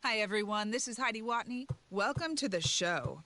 Hi, everyone. This is Heidi Watney. Welcome to the show.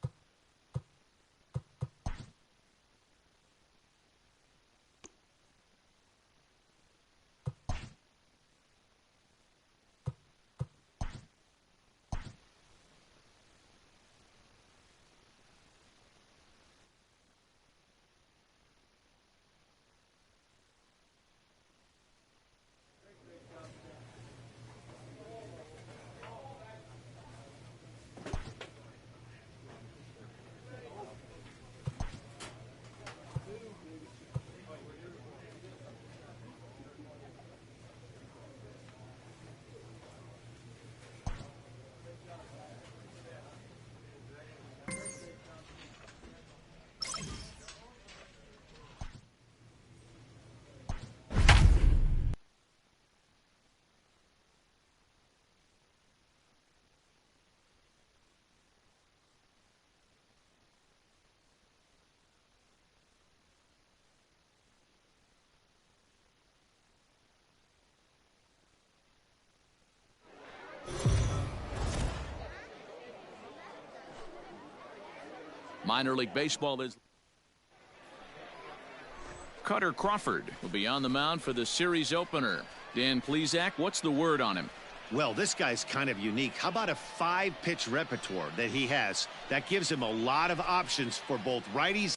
Minor League Baseball is. Cutter Crawford will be on the mound for the series opener. Dan Plesac, what's the word on him? Well, this guy's kind of unique. How about a 5-pitch repertoire that he has? That gives him a lot of options for both righties.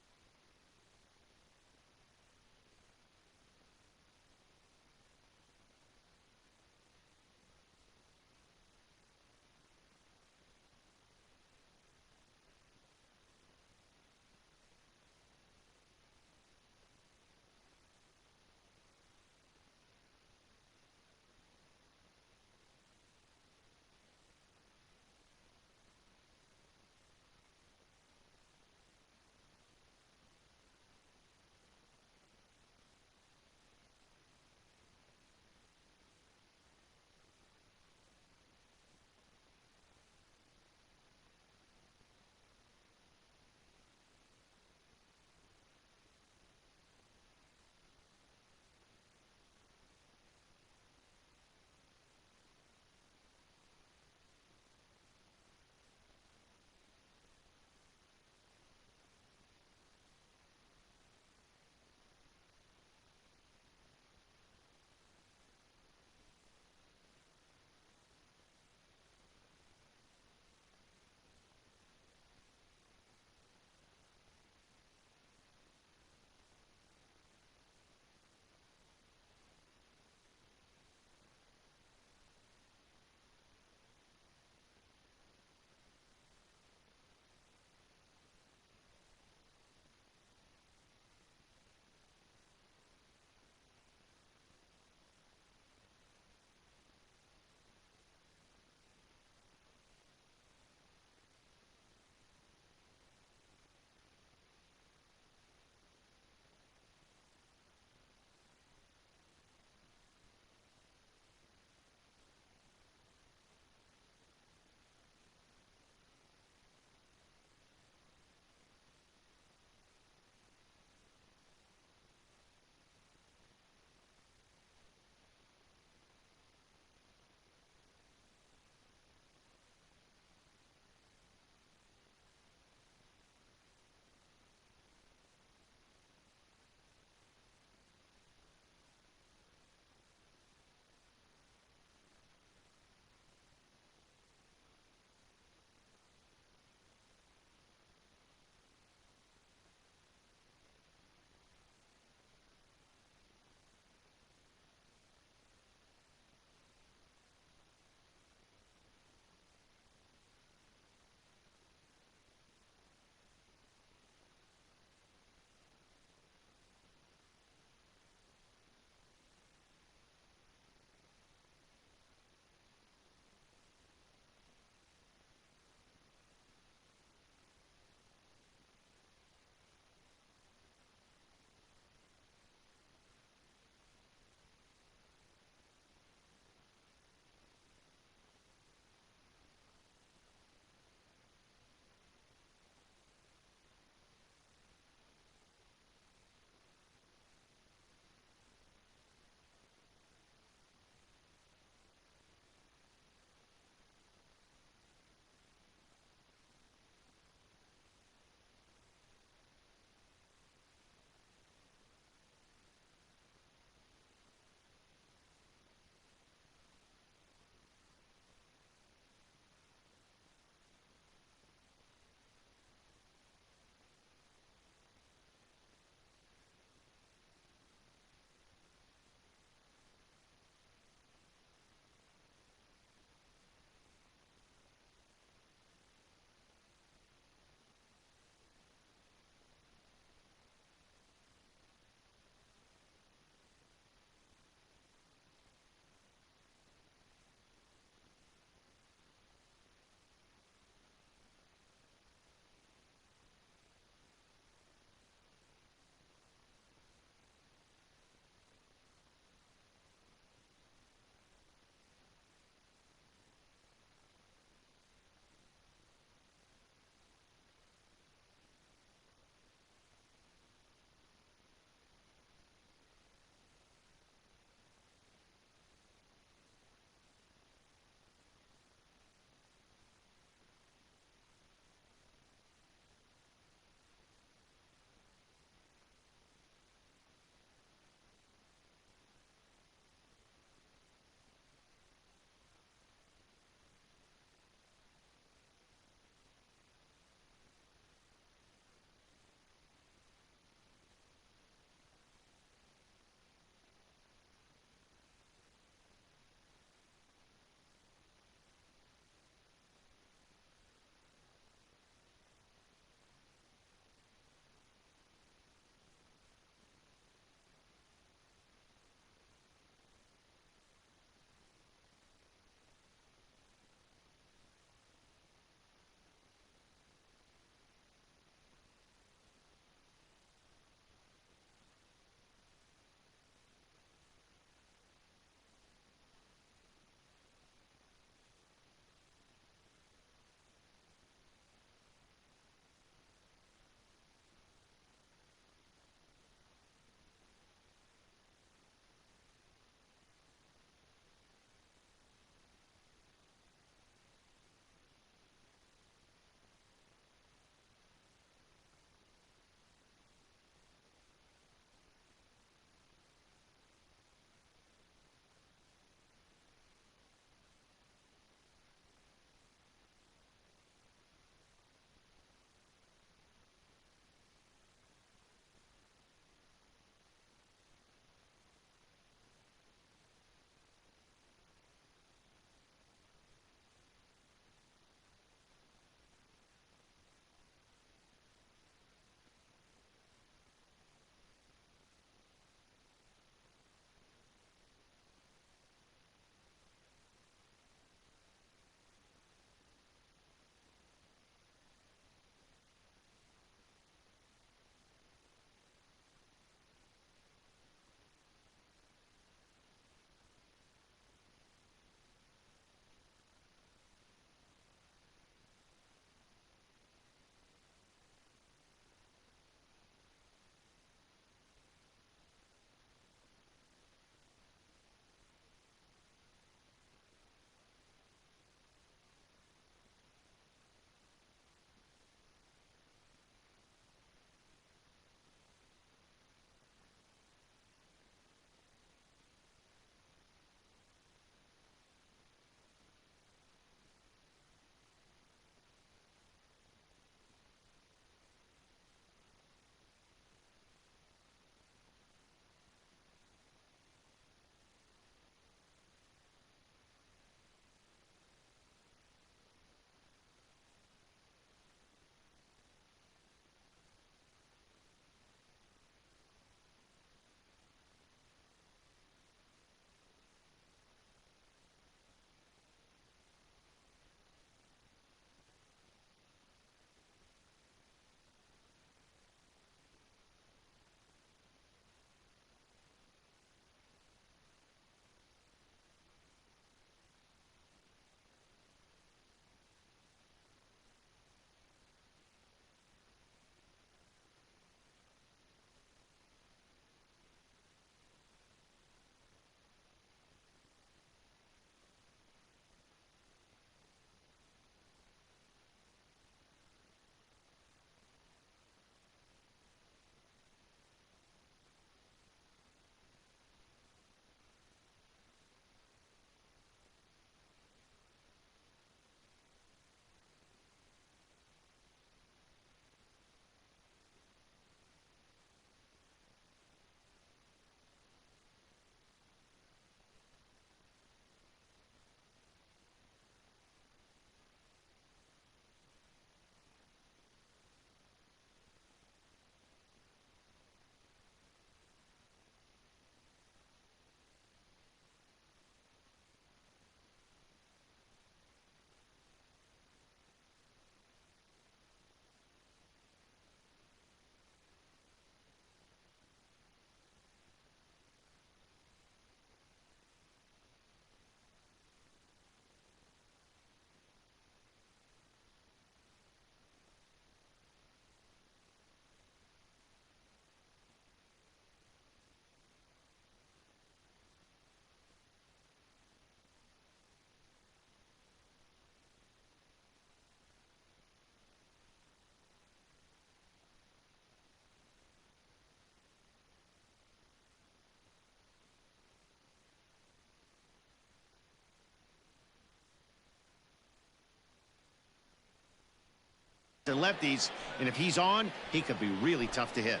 The lefties, and if he's on, he could be really tough to hit.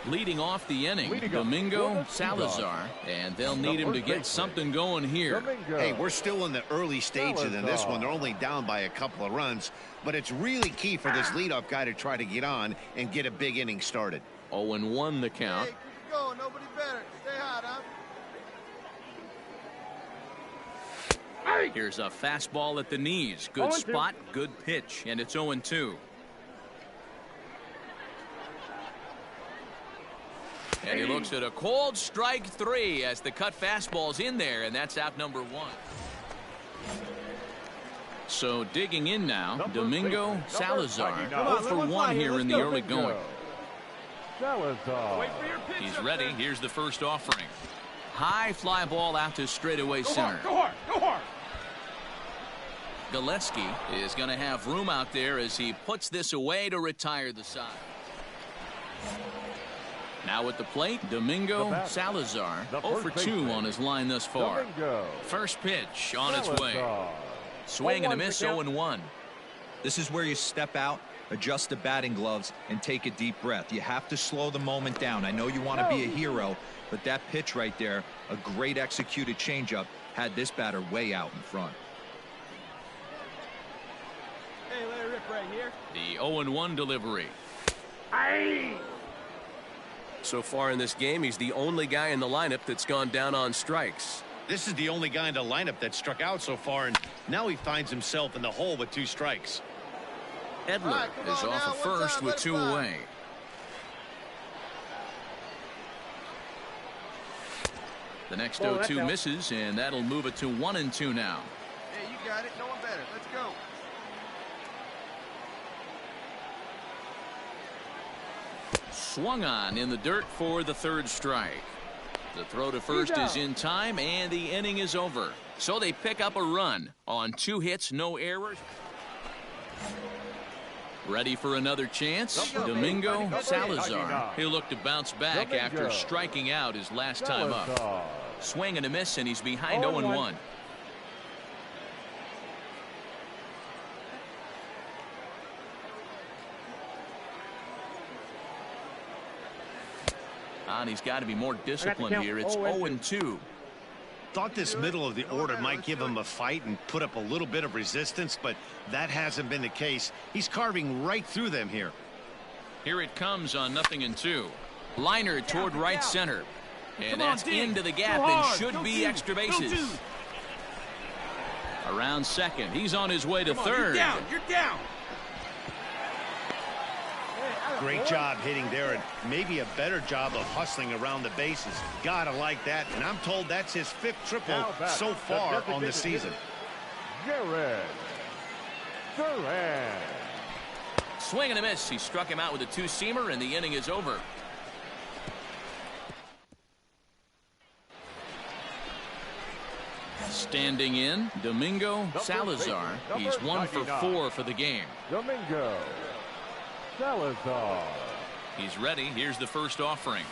Leading off the inning, Domingo, Salazar, and they'll need him to get something going here. Hey, we're still in the early stages in this one. They're only down by a couple of runs, but it's really key for this leadoff guy to try to get on and get a big inning started. 0-1 the count. Hey, keep going. Nobody better. Stay hot, huh? Here's a fastball at the knees. Good spot, good pitch, and it's 0-2. And he looks at a cold strike 3 as the cut fastball's in there, and that's out number 1. So digging in now, Domingo, Salazar, 0 for 1 here in the early going. Salazar. He's ready. Here's the first offering. High fly ball out to straightaway center. Go hard, go hard. Gillespie is going to have room out there as he puts this away to retire the side. Now at the plate, Domingo, Salazar, 0 for 2 on his line thus far. First pitch on its way. Swing and a miss, 0-1. This is where you step out, adjust the batting gloves, and take a deep breath. You have to slow the moment down. I know you want to be a hero, but that pitch right there, a great executed changeup, had this batter way out in front. Hey, let it rip right here. The 0-1 delivery. So far in this game, he's the only guy in the lineup that's gone down on strikes. This is the only guy in the lineup that struck out so far, and now he finds himself in the hole with 2 strikes. Edler is off at first with 2 away. The next 0-2 misses, and that'll move it to 1-2 now. Hey, you got it. No one better. Let's go. Swung on in the dirt for the 3rd strike. The throw to first is in time, and the inning is over. So they pick up a run on 2 hits, no errors. Ready for another chance. Domingo, Salazar. He'll look to bounce back after striking out his last time up. Swing and a miss, and he's behind 0-1. And he's got to be more disciplined here. It's 0-2. Thought this middle of the order might give him a fight and put up a little bit of resistance, but that hasn't been the case. He's carving right through them here. Here it comes on 0-2. Liner toward right center. And that's into the gap and should be extra bases. Around second. He's on his way to third. You're down. Great job hitting there, and maybe a better job of hustling around the bases. Gotta like that, and I'm told that's his 5th triple so far on the season. Garrett. Swing and a miss. He struck him out with a 2-seamer, and the inning is over. Standing in, Domingo, Salazar. He's 1 for 4 for the game. Domingo. Salazar. He's ready. Here's the first offering.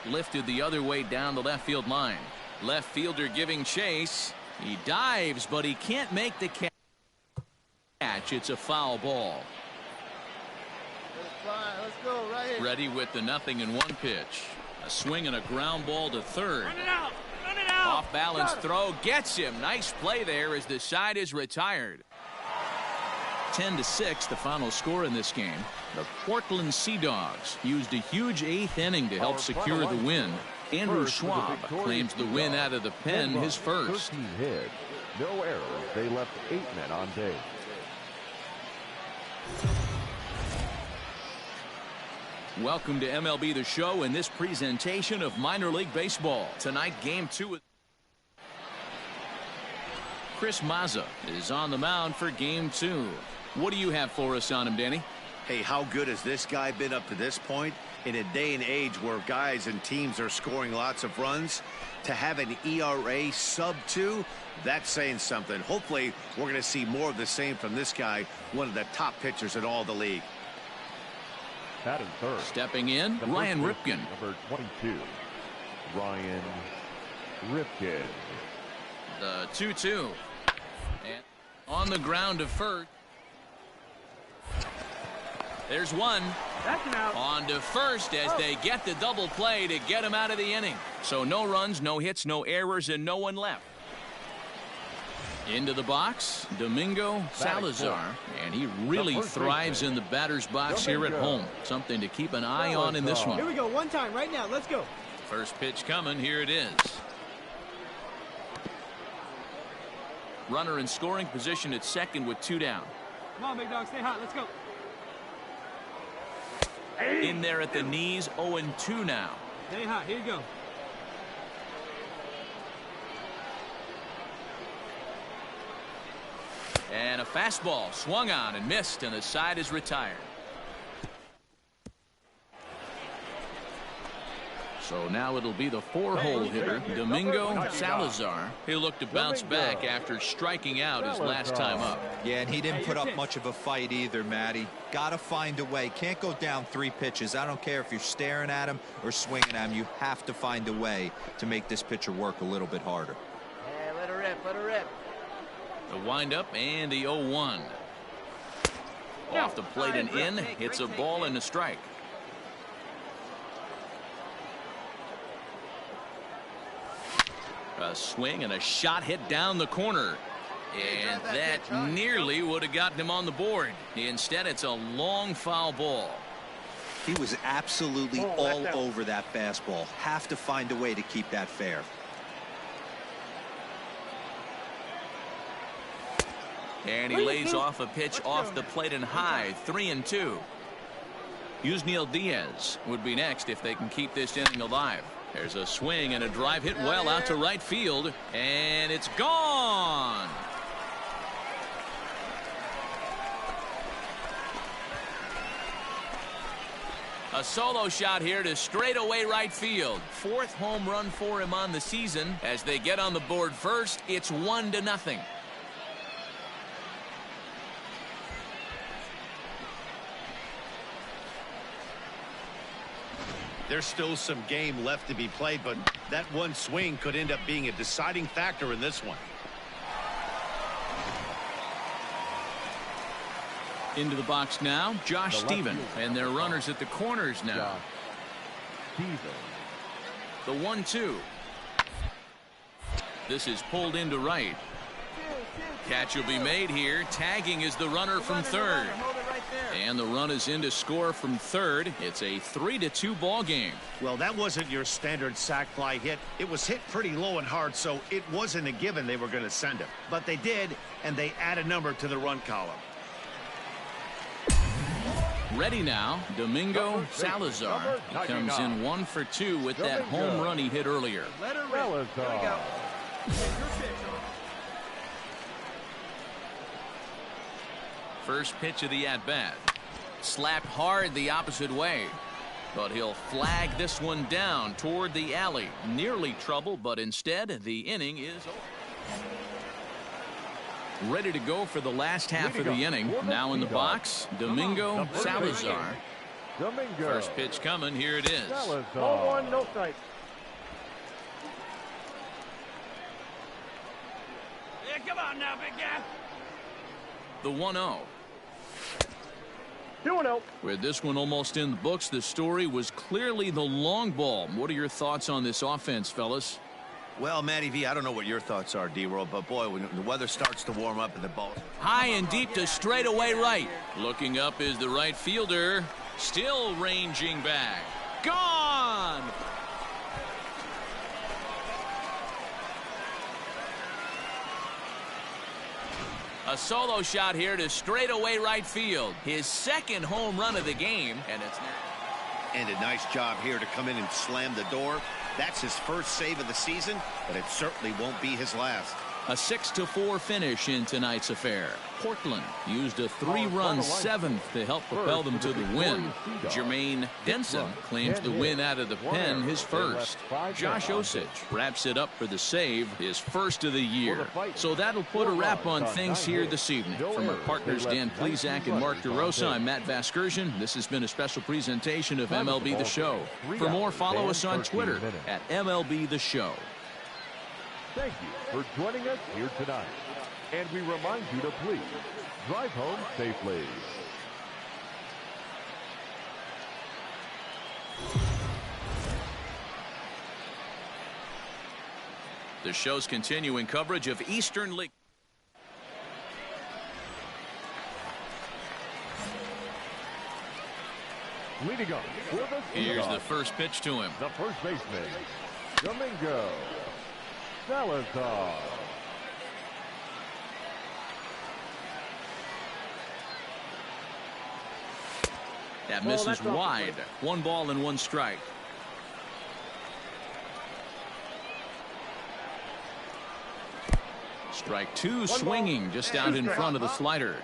Lifted the other way down the left field line. Left fielder giving chase. He dives, but he can't make the catch. It's a foul ball. Let's go right here. Ready with the 0-1 pitch. A swing and a ground ball to third. Run it out. Run it out. Off balance throw gets him. Nice play there as the side is retired. 10-6 the final score in this game. The Portland Sea Dogs used a huge 8th inning to help secure the win. Andrew Schwab claims the win out of the pen his first. 13 hits, no errors. They left 8 men on base. Welcome to MLB The Show in this presentation of minor league baseball. Tonight, game 2. Chris Mazza is on the mound for game 2. What do you have for us on him, Danny? Hey, how good has this guy been up to this point? In a day and age where guys and teams are scoring lots of runs, to have an ERA sub-2, that's saying something. Hopefully, we're going to see more of the same from this guy, one of the top pitchers in all the league. Batting third. Stepping in, Ryan Ripken. Number 22, Ryan Ripken. The 2-2. And on the ground to first. There's one. That's an out. On to first as they get the double play to get him out of the inning. So no runs, no hits, no errors, and no one left. Into the box, Domingo Salazar, and he really thrives in the batter's box here at home. Something to keep an eye on in this one. Here we go, one time, right now, let's go. First pitch coming, here it is. Runner in scoring position at second with 2 down. Come on, big dog, stay hot, let's go. In there at the knees, 0-2 now. Stay hot, here you go. And a fastball swung on and missed, and the side is retired. So now it'll be the 4-hole hitter, Domingo Salazar. He'll look to bounce back after striking out his last time up. Yeah, and he didn't put up much of a fight either, Matty. Got to find a way. Can't go down 3 pitches. I don't care if you're staring at him or swinging at him. You have to find a way to make this pitcher work a little bit harder. Yeah, let her rip, let her rip. The windup and the 0-1. Off the plate and in. Hits a ball and a strike. A swing and a shot hit down the corner. And that nearly would have gotten him on the board. Instead, it's a long foul ball. He was absolutely all over that fastball. Have to find a way to keep that fair. And he lays off a pitch off the plate and high. 3-2. Yusniel Diaz would be next if they can keep this inning alive. There's a swing and a drive hit well out to right field, and it's gone. A solo shot here to straightaway right field. 4th home run for him on the season. As they get on the board first, it's 1-0. There's still some game left to be played, but that one swing could end up being a deciding factor in this one. Into the box now, Josh Stephen, and their runners at the corners now. The 1-2. This is pulled into right. Catch will be made here. Tagging is the runner from third. And the run is in to score from third. It's a 3-2 ball game. Well, that wasn't your standard sac fly hit. It was hit pretty low and hard, so it wasn't a given they were going to send him. But they did, and they add a number to the run column. Ready now, Domingo Salazar. He comes in 1 for 2 with that home run he hit earlier. Let her rip. There we go. First pitch of the at-bat. Slapped hard the opposite way. But he'll flag this one down toward the alley. Nearly trouble, but instead the inning is over. Ready to go for the last half of the inning. Now in the box, Domingo Salazar. First pitch coming. Here it is. 0-1, no strike. Yeah, come on now, big guy. The 1-0. 2-0. With this one almost in the books, the story was clearly the long ball. What are your thoughts on this offense, fellas? Well, Matty V, I don't know what your thoughts are, D-Roll, but boy, when the weather starts to warm up and the ball... High and deep to straightaway right. Looking up is the right fielder. Still ranging back. Gone! A solo shot here to straightaway right field. His 2nd home run of the game, and it's now. And a nice job here to come in and slam the door. That's his first save of the season, but it certainly won't be his last. A 6-4 finish in tonight's affair. Portland used a 3-run 7th to help propel them to the win. Jermaine Denson claims the win out of the pen, his first. Josh Osich wraps it up for the save, his first of the year. So that'll put a wrap on things here this evening. From our partners Dan Plesac and Mark DeRosa, I'm Matt Vasgersian. This has been a special presentation of MLB The Show. For more, follow us on Twitter at MLB The Show. Thank you for joining us here tonight. And we remind you to please drive home safely. The show's continuing coverage of Eastern League. Leading up for the Here's the first pitch to him. the first baseman, Domingo, Salazar. That misses that's off the wide. plate. 1 ball and 1 strike. Strike 2 swinging just out in front of the slider.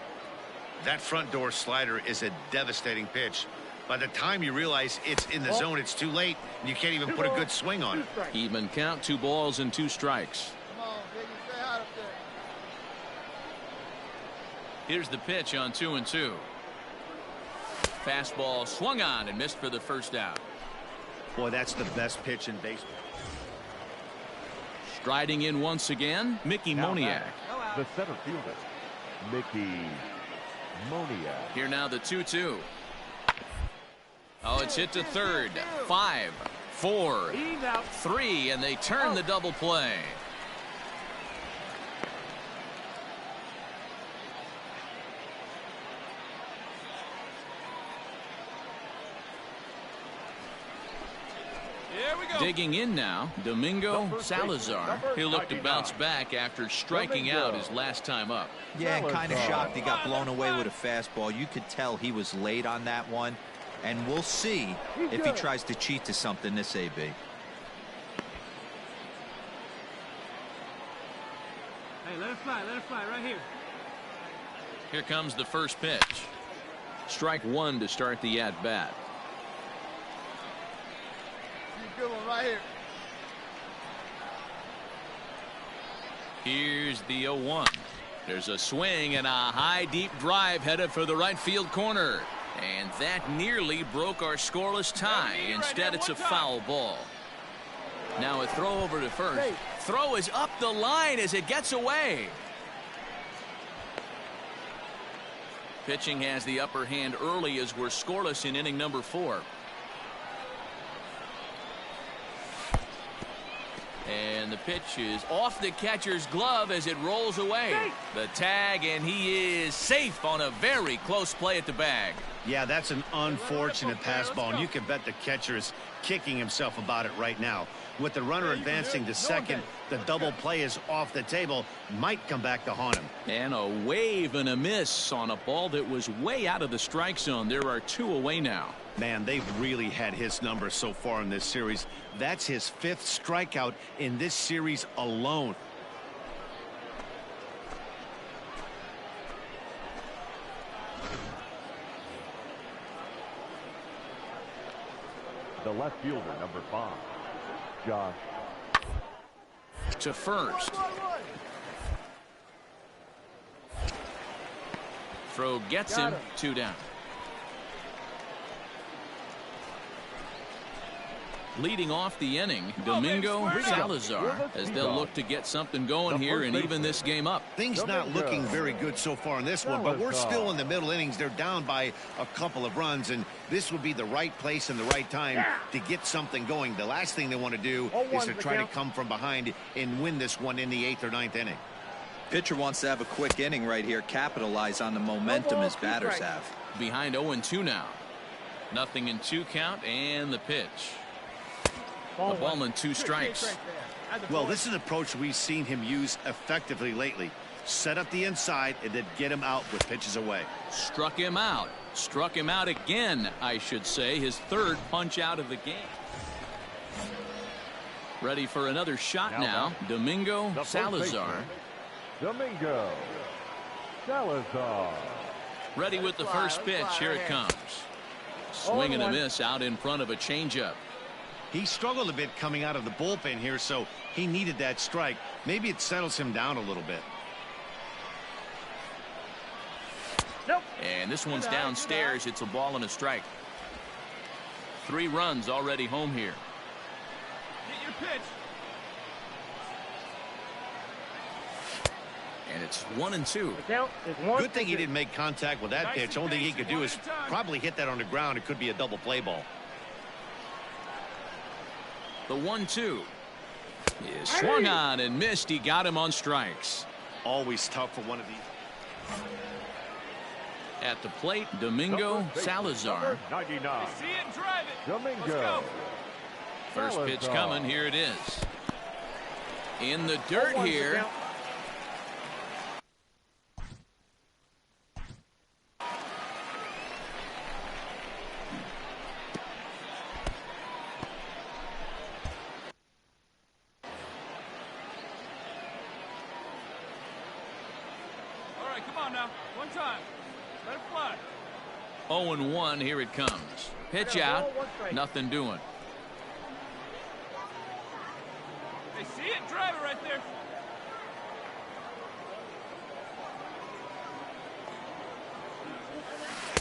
That front door slider is a devastating pitch. By the time you realize it's in the zone, it's too late, and you can't even put a good swing on it. Even count, 2 balls and 2 strikes. Come on, baby, stay hot up there. Here's the pitch on 2-2. Fastball swung on and missed for the first out. Boy, that's the best pitch in baseball. Striding in once again, Mickey Now Moniak. back, the center fielder, Mickey Moniak. Here now the 2-2. Oh, it's hit to third. 5, 4, 3, and they turn the double play. Here we go. Digging in now, Domingo Salazar. He'll look to bounce back after striking out his last time up. Yeah, and kind of shocked he got blown away with a fastball. You could tell he was late on that one. And we'll see if he tries to cheat to something this AB. Hey, let it fly right here. Here comes the first pitch. Strike 1 to start the at-bat. Good one right here. Here's the 0-1. There's a swing and a high deep drive headed for the right field corner. And that nearly broke our scoreless tie. Instead, it's a foul ball. Now a throw over to first. Throw is up the line as it gets away. Pitching has the upper hand early as we're scoreless in inning number 4. And the pitch is off the catcher's glove as it rolls away. The tag, and he is safe on a very close play at the bag. Yeah, that's an unfortunate pass ball, and you can bet the catcher is kicking himself about it right now. With the runner advancing to second, the double play is off the table, might come back to haunt him. And a wave and a miss on a ball that was way out of the strike zone. There are 2 away now. Man, they've really had his number so far in this series. That's his 5th strikeout in this series alone. The left fielder, number 5, Josh. To first. Throw gets him. 2 down. Leading off the inning, Domingo Salazar, as they'll look to get something going here and even this game up. Things not looking very good so far in this one, but we're still in the middle innings. They're down by a couple of runs, and this would be the right place and the right time to get something going. The last thing they want to do is to try to come from behind and win this one in the 8th or 9th inning. Pitcher wants to have a quick inning right here, capitalize on the momentum his batters have. Behind 0-2 now. 0-2 count, and the pitch. A ball and 2 strikes. Well, this is an approach we've seen him use effectively lately. Set up the inside and then get him out with pitches away. Struck him out. Struck him out again, I should say. His 3rd punch out of the game. Ready for another shot now. Domingo Salazar. Domingo Salazar. Ready with the first pitch. Here it comes. Swing and a miss out in front of a changeup. He struggled a bit coming out of the bullpen here, so he needed that strike. Maybe it settles him down a little bit. And this one's downstairs. It's a ball and a strike. 3 runs already home here. Get your pitch. It's 1-2. Good thing he didn't make contact with that pitch. Only thing he could do is probably hit that on the ground. It could be a double play ball. The 1-2 is swung on and missed. He got him on strikes. Always tough for one of these. At the plate, Domingo, Salazar. 99. See it and drive it. Domingo. First pitch Salazar. coming. Here it is. In the dirt here. All right, come on now. One time. Let it fly. 0-1. Here it comes. Pitch out. Nothing doing. Hey, see it? Drive it right there.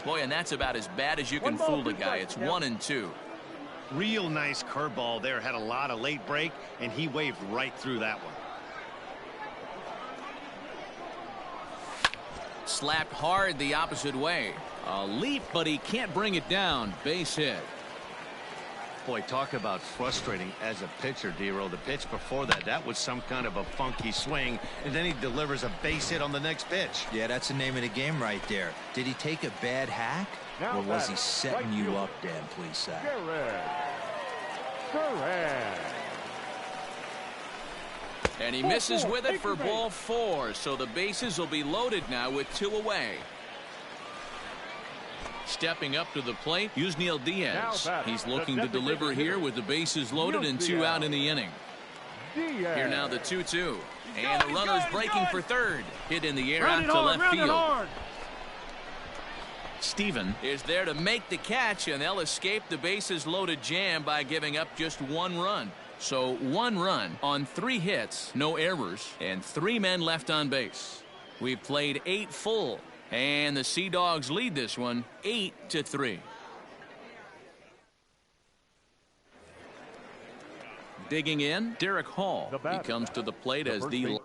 Boy, and that's about as bad as you can fool a guy. It's 1-2. Real nice curveball there. Had a lot of late break, and he waved right through that one. Slapped hard the opposite way. A leap, but he can't bring it down. Base hit. Boy, talk about frustrating as a pitcher, D-Roll. The pitch before that, that was some kind of a funky swing, and then he delivers a base hit on the next pitch. Yeah, that's the name of the game right there. Did he take a bad hack, Now or was he that's setting right you field. up, Dan Plesac? Correct. And he misses with it for ball 4. So the bases will be loaded now with 2 away. Stepping up to the plate, Yusniel Diaz. He's looking to deliver here with the bases loaded and 2 out in the inning. Here now the 2-2. And the runner's breaking for third. Hit in the air out to left field. Steven is there to make the catch, and they'll escape the bases loaded jam by giving up just 1 run. So 1 run on 3 hits, no errors, and 3 men left on base. We've played 8 full, and the Sea Dogs lead this one 8-3. Digging in, Derek Hall. He comes to the plate as the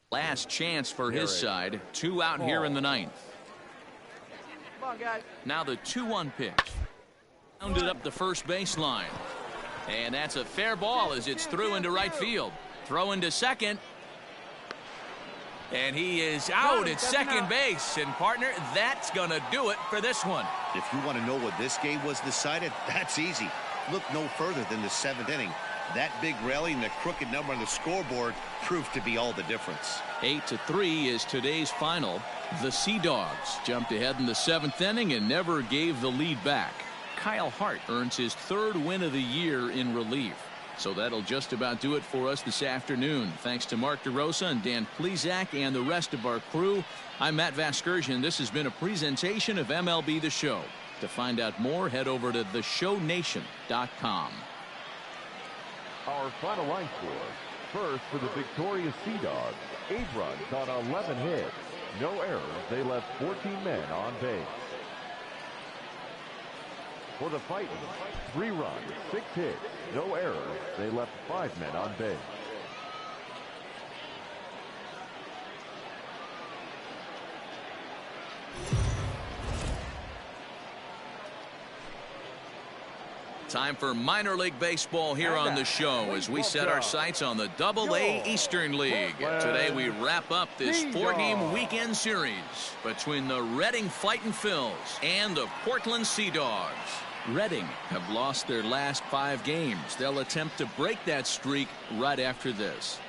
last chance for his side. 2 out here in the 9th. Come on, guys. Now the 2-1 pitch. Rounded up the first baseline. And that's a fair ball as it's through into right field. Throw into second. And he is out at second base. And partner, that's going to do it for this one. If you want to know what this game was decided, that's easy. Look no further than the 7th inning. That big rally and the crooked number on the scoreboard proved to be all the difference. 8-3 is today's final. The Sea Dogs jumped ahead in the 7th inning and never gave the lead back. Kyle Hart earns his 3rd win of the year in relief. So that'll just about do it for us this afternoon. Thanks to Mark DeRosa and Dan Plesac and the rest of our crew. I'm Matt Vasgersian. This has been a presentation of MLB The Show. To find out more, head over to theshownation.com. Our final line score. First for the victorious Sea Dogs. 8 runs on 11 hits. No errors. They left 14 men on base. For the Titans, 3 runs, 6 hits, no errors. They left 5 men on base. Time for minor league baseball here on the show as we set our sights on the Double-A Eastern League. Today we wrap up this 4-game weekend series between the Reading Fightin' Phils and the Portland Sea Dogs. Reading have lost their last 5 games. They'll attempt to break that streak right after this.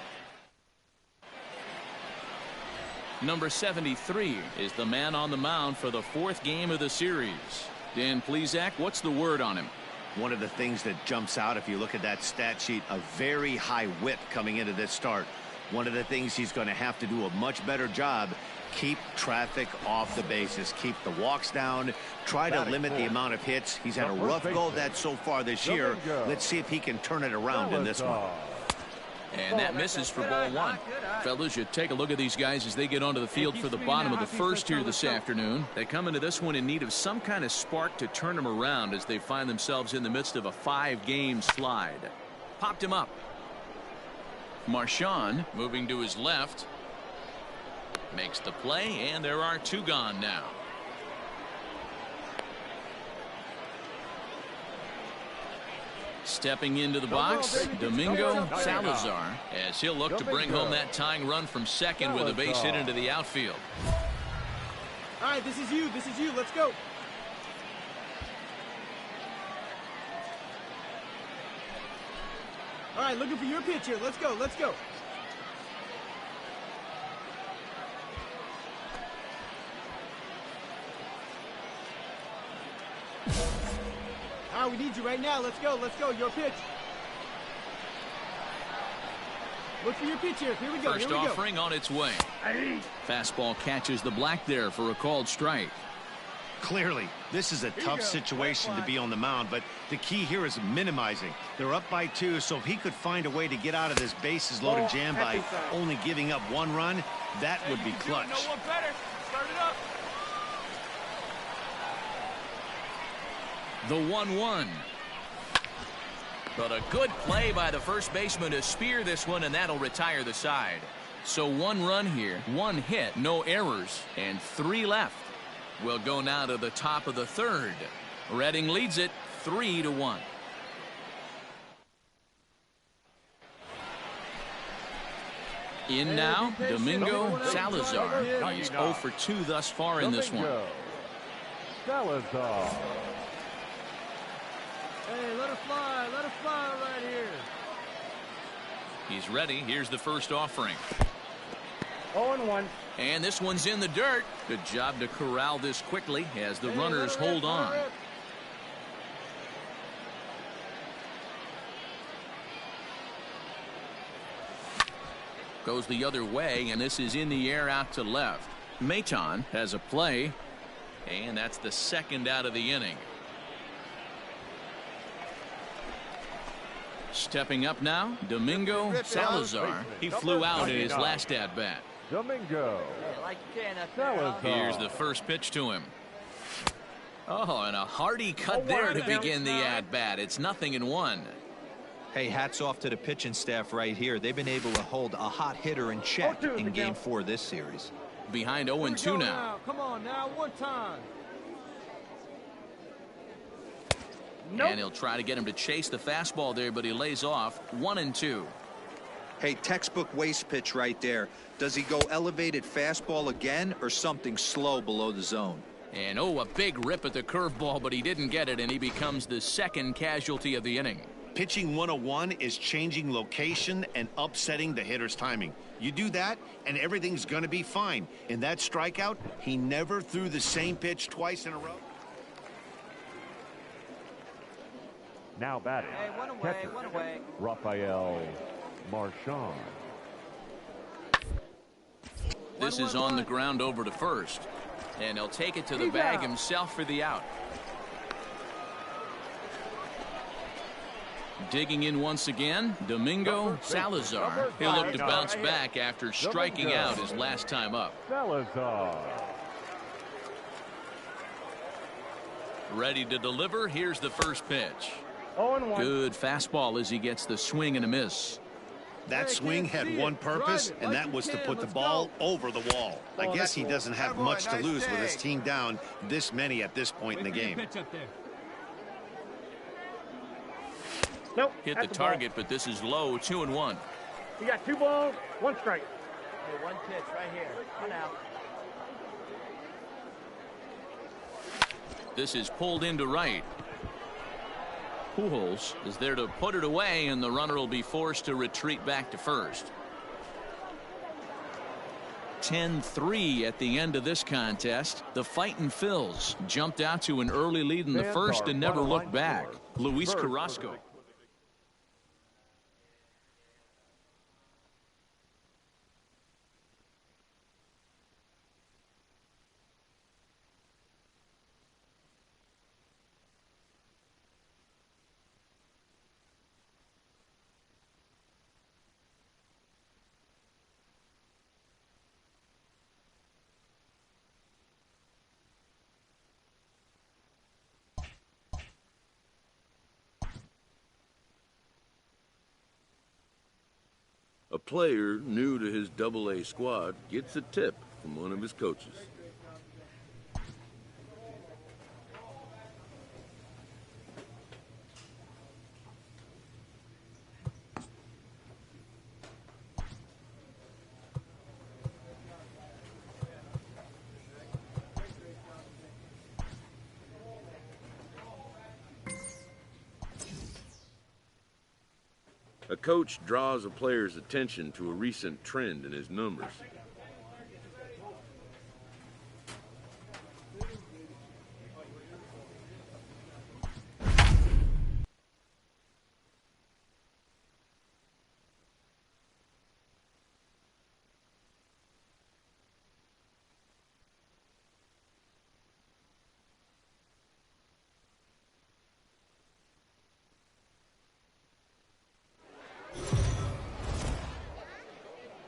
Number 73 is the man on the mound for the 4th game of the series. Dan Plesac, what's the word on him? One of the things that jumps out if you look at that stat sheet, a very high whip coming into this start. One of the things he's going to have to do a much better job, keep traffic off the bases, keep the walks down, try to limit the amount of hits. He's had a rough go of that so far this year. Let's see if he can turn it around in this one. And that misses for ball 1. Fellas, you take a look at these guys as they get onto the field for the bottom of the 1st here this afternoon. They come into this one in need of some kind of spark to turn them around as they find themselves in the midst of a 5-game slide. Popped him up. Marchand moving to his left. Makes the play, and there are two gone now. Stepping into the box, Domingo Salazar, as he'll look to bring home that tying run from second with a base hit into the outfield. All right, this is you. This is you. Let's go. All right, looking for your pitch here. Let's go. Let's go. All right, we need you right now. Let's go. Let's go. Your pitch. Look for your pitch here. Here we go. First offering on its way. Fastball catches the black there for a called strike. Clearly, this is a tough situation to be on the mound, but the key here is minimizing. They're up by 2, so if he could find a way to get out of this bases loaded jam by only giving up 1 run, that would be clutch. No one better. Start it up. The 1-1. But a good play by the first baseman to spear this one, and that'll retire the side. So 1 run here, 1 hit, no errors, and 3 left. We'll go now to the top of the 3rd. Reading leads it 3-1. In now, Domingo Salazar. He's 0 for 2 thus far in this one. Salazar. Hey, let her fly. Let her fly right here. He's ready. Here's the first offering. 0-1. And this one's in the dirt. Good job to corral this quickly as the runners hold on. Goes the other way, and this is in the air out to left. Maton has a play, and that's the 2nd out of the inning. Stepping up now, Domingo Salazar. He flew out in his last at-bat. Domingo Salazar. Here's the first pitch to him. Oh, and a hearty cut there to begin the at-bat. It's 0-1. Hey, hats off to the pitching staff right here. They've been able to hold a hot hitter in check in Game 4 this series. Behind 0-2 now. Come on now, one time. And he'll try to get him to chase the fastball there, but he lays off. 1-2. Hey, textbook waste pitch right there. Does he go elevated fastball again or something slow below the zone? And a big rip at the curveball, but he didn't get it, and he becomes the 2nd casualty of the inning. Pitching 101 is changing location and upsetting the hitter's timing. You do that, and everything's going to be fine. In that strikeout, he never threw the same pitch twice in a row. Now batting. Hey, one away. Rafael Marchand. This is on the ground over to first. And he'll take it to the bag himself for the out. Digging in once again, Domingo Salazar. He'll look to bounce back after striking out his last time up. Salazar. Ready to deliver. Here's the first pitch. 0-1. Good fastball as he gets the swing and a miss. That swing had one purpose, and that was to put the ball over the wall. I guess he doesn't have much to lose with his team down this many at this point in the game. Nope. Hit the target, but this is low. 2-1. You got 2 balls, 1 strike. Hey, 1 pitch right here. One out. This is pulled into right. Pujols is there to put it away, and the runner will be forced to retreat back to first. 10-3 at the end of this contest. The Fightin' Phils jumped out to an early lead in the first and never looked back. Luis Carrasco. A player new to his AA squad gets a tip from one of his coaches. A coach draws a player's attention to a recent trend in his numbers.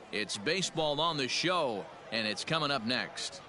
It's baseball on the show, and it's coming up next.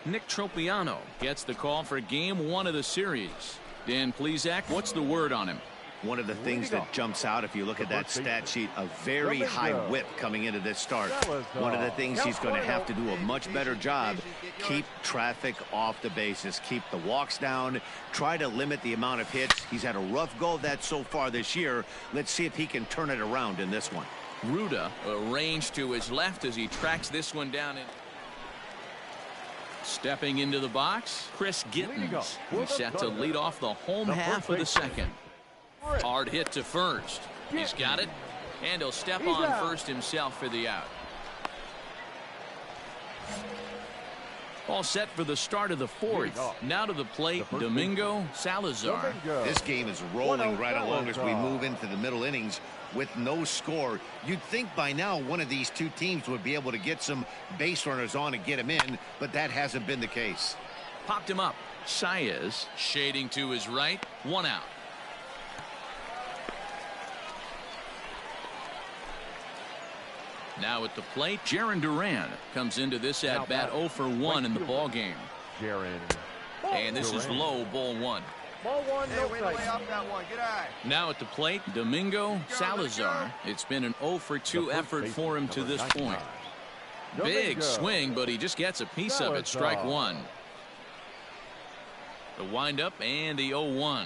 Nick Tropiano gets the call for game 1 of the series. Dan Plesac, what's the word on him? One of the things that jumps out if you look at that stat sheet, a very high whip coming into this start. One of the things he's going to have to do a much better job, keep traffic off the bases, keep the walks down, try to limit the amount of hits. He's had a rough go of that so far this year. Let's see if he can turn it around in this one. Ruda arranged to his left as he tracks this one down. Stepping into the box, Chris Gittens. He's set to lead off the home half of the second. Hard hit to first. He's got it, and he'll step on first himself for the out. All set for the start of the fourth. Now to the plate, Domingo, Salazar. This game is rolling right along as we move into the middle innings with no score. You'd think by now one of these two teams would be able to get some base runners on and get him in, but that hasn't been the case. Popped him up. Saez shading to his right. 1 out. Now at the plate, Jarren Duran comes into this at bat 0 for 1 in the ball game. And this is low, ball 1. Ball 1, no strike. Now at the plate, Domingo, Salazar. It's been an 0 for 2 effort for him to this point. Big swing, but he just gets a piece of it. Strike 1. The windup and the 0-1.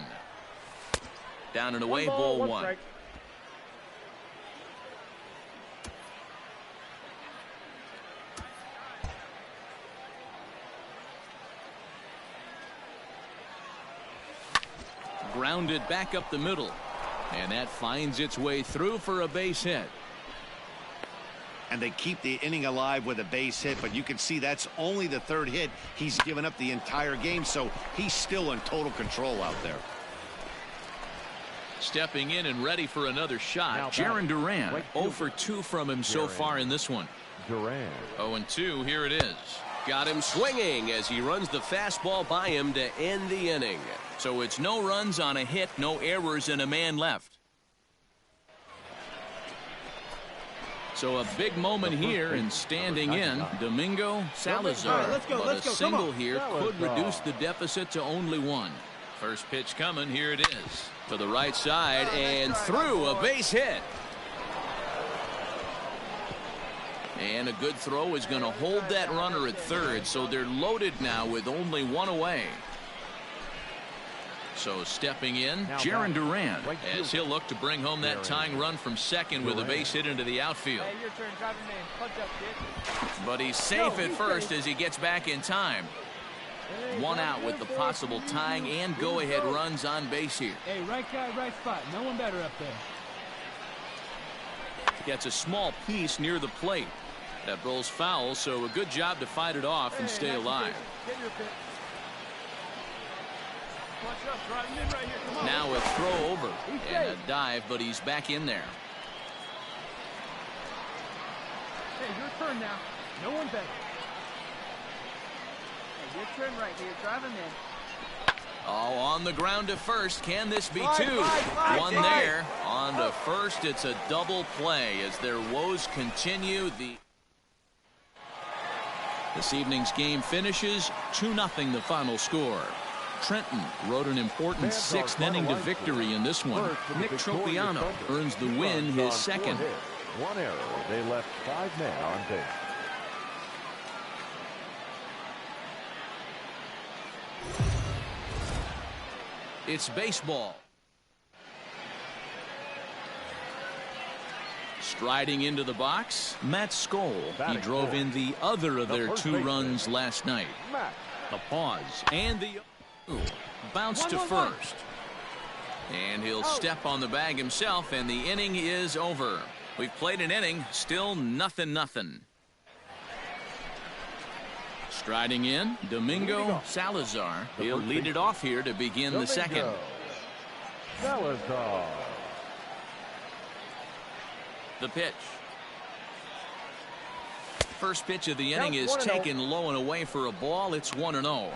Down and away, ball 1. Grounded back up the middle, and that finds its way through for a base hit. And they keep the inning alive with a base hit, but you can see that's only the 3rd hit he's given up the entire game, so he's still in total control out there. Stepping in and ready for another shot, Jarren Duran. 0 for 2 from him so far in this one. 0-2, here it is. Got him swinging as he runs the fastball by him to end the inning. So it's no runs on a hit, no errors, and a man left. So a big moment here, and standing in, Domingo, Salazar. But a single here could reduce the deficit to only 1. First pitch coming, here it is. To the right side, and through, a base hit. And a good throw is going to hold that runner at 3rd, so they're loaded now with only 1 away. So stepping in, Jarren Duran, as he'll look to bring home that tying run from 2nd with a base hit into the outfield. Hey, your turn, drive him in. Punch up, kid. But he's safe at first as he gets back in time. 1 out with the possible tying and go-ahead runs on base here. Hey, right guy, right spot. No one better up there. Gets a small piece near the plate. That ball's foul, so a good job to fight it off and stay alive. Now a throw over and a dive, but he's back in there. Hey, your turn now. No one better. Hey, your turn right here. Drive him in. Oh, on the ground to first. Can this be two? One there. On to first. It's a double play as their woes continue. This evening's game finishes 2-0 the final score. Trenton wrote an important sixth inning to victory in this one. Nick Tropiano earns the win, his second. One error. They left 5 men on base. It's baseball. Striding into the box, Matt Skoll. He drove in the other of their 2 runs last night. The pause and the bounce to first. And he'll step on the bag himself, and the inning is over. We've played an inning, still 0-0. Striding in, Domingo Salazar. He'll lead it off here to begin the second. Salazar. The pitch. First pitch of the inning is taken low and away for a ball. It's 1-0.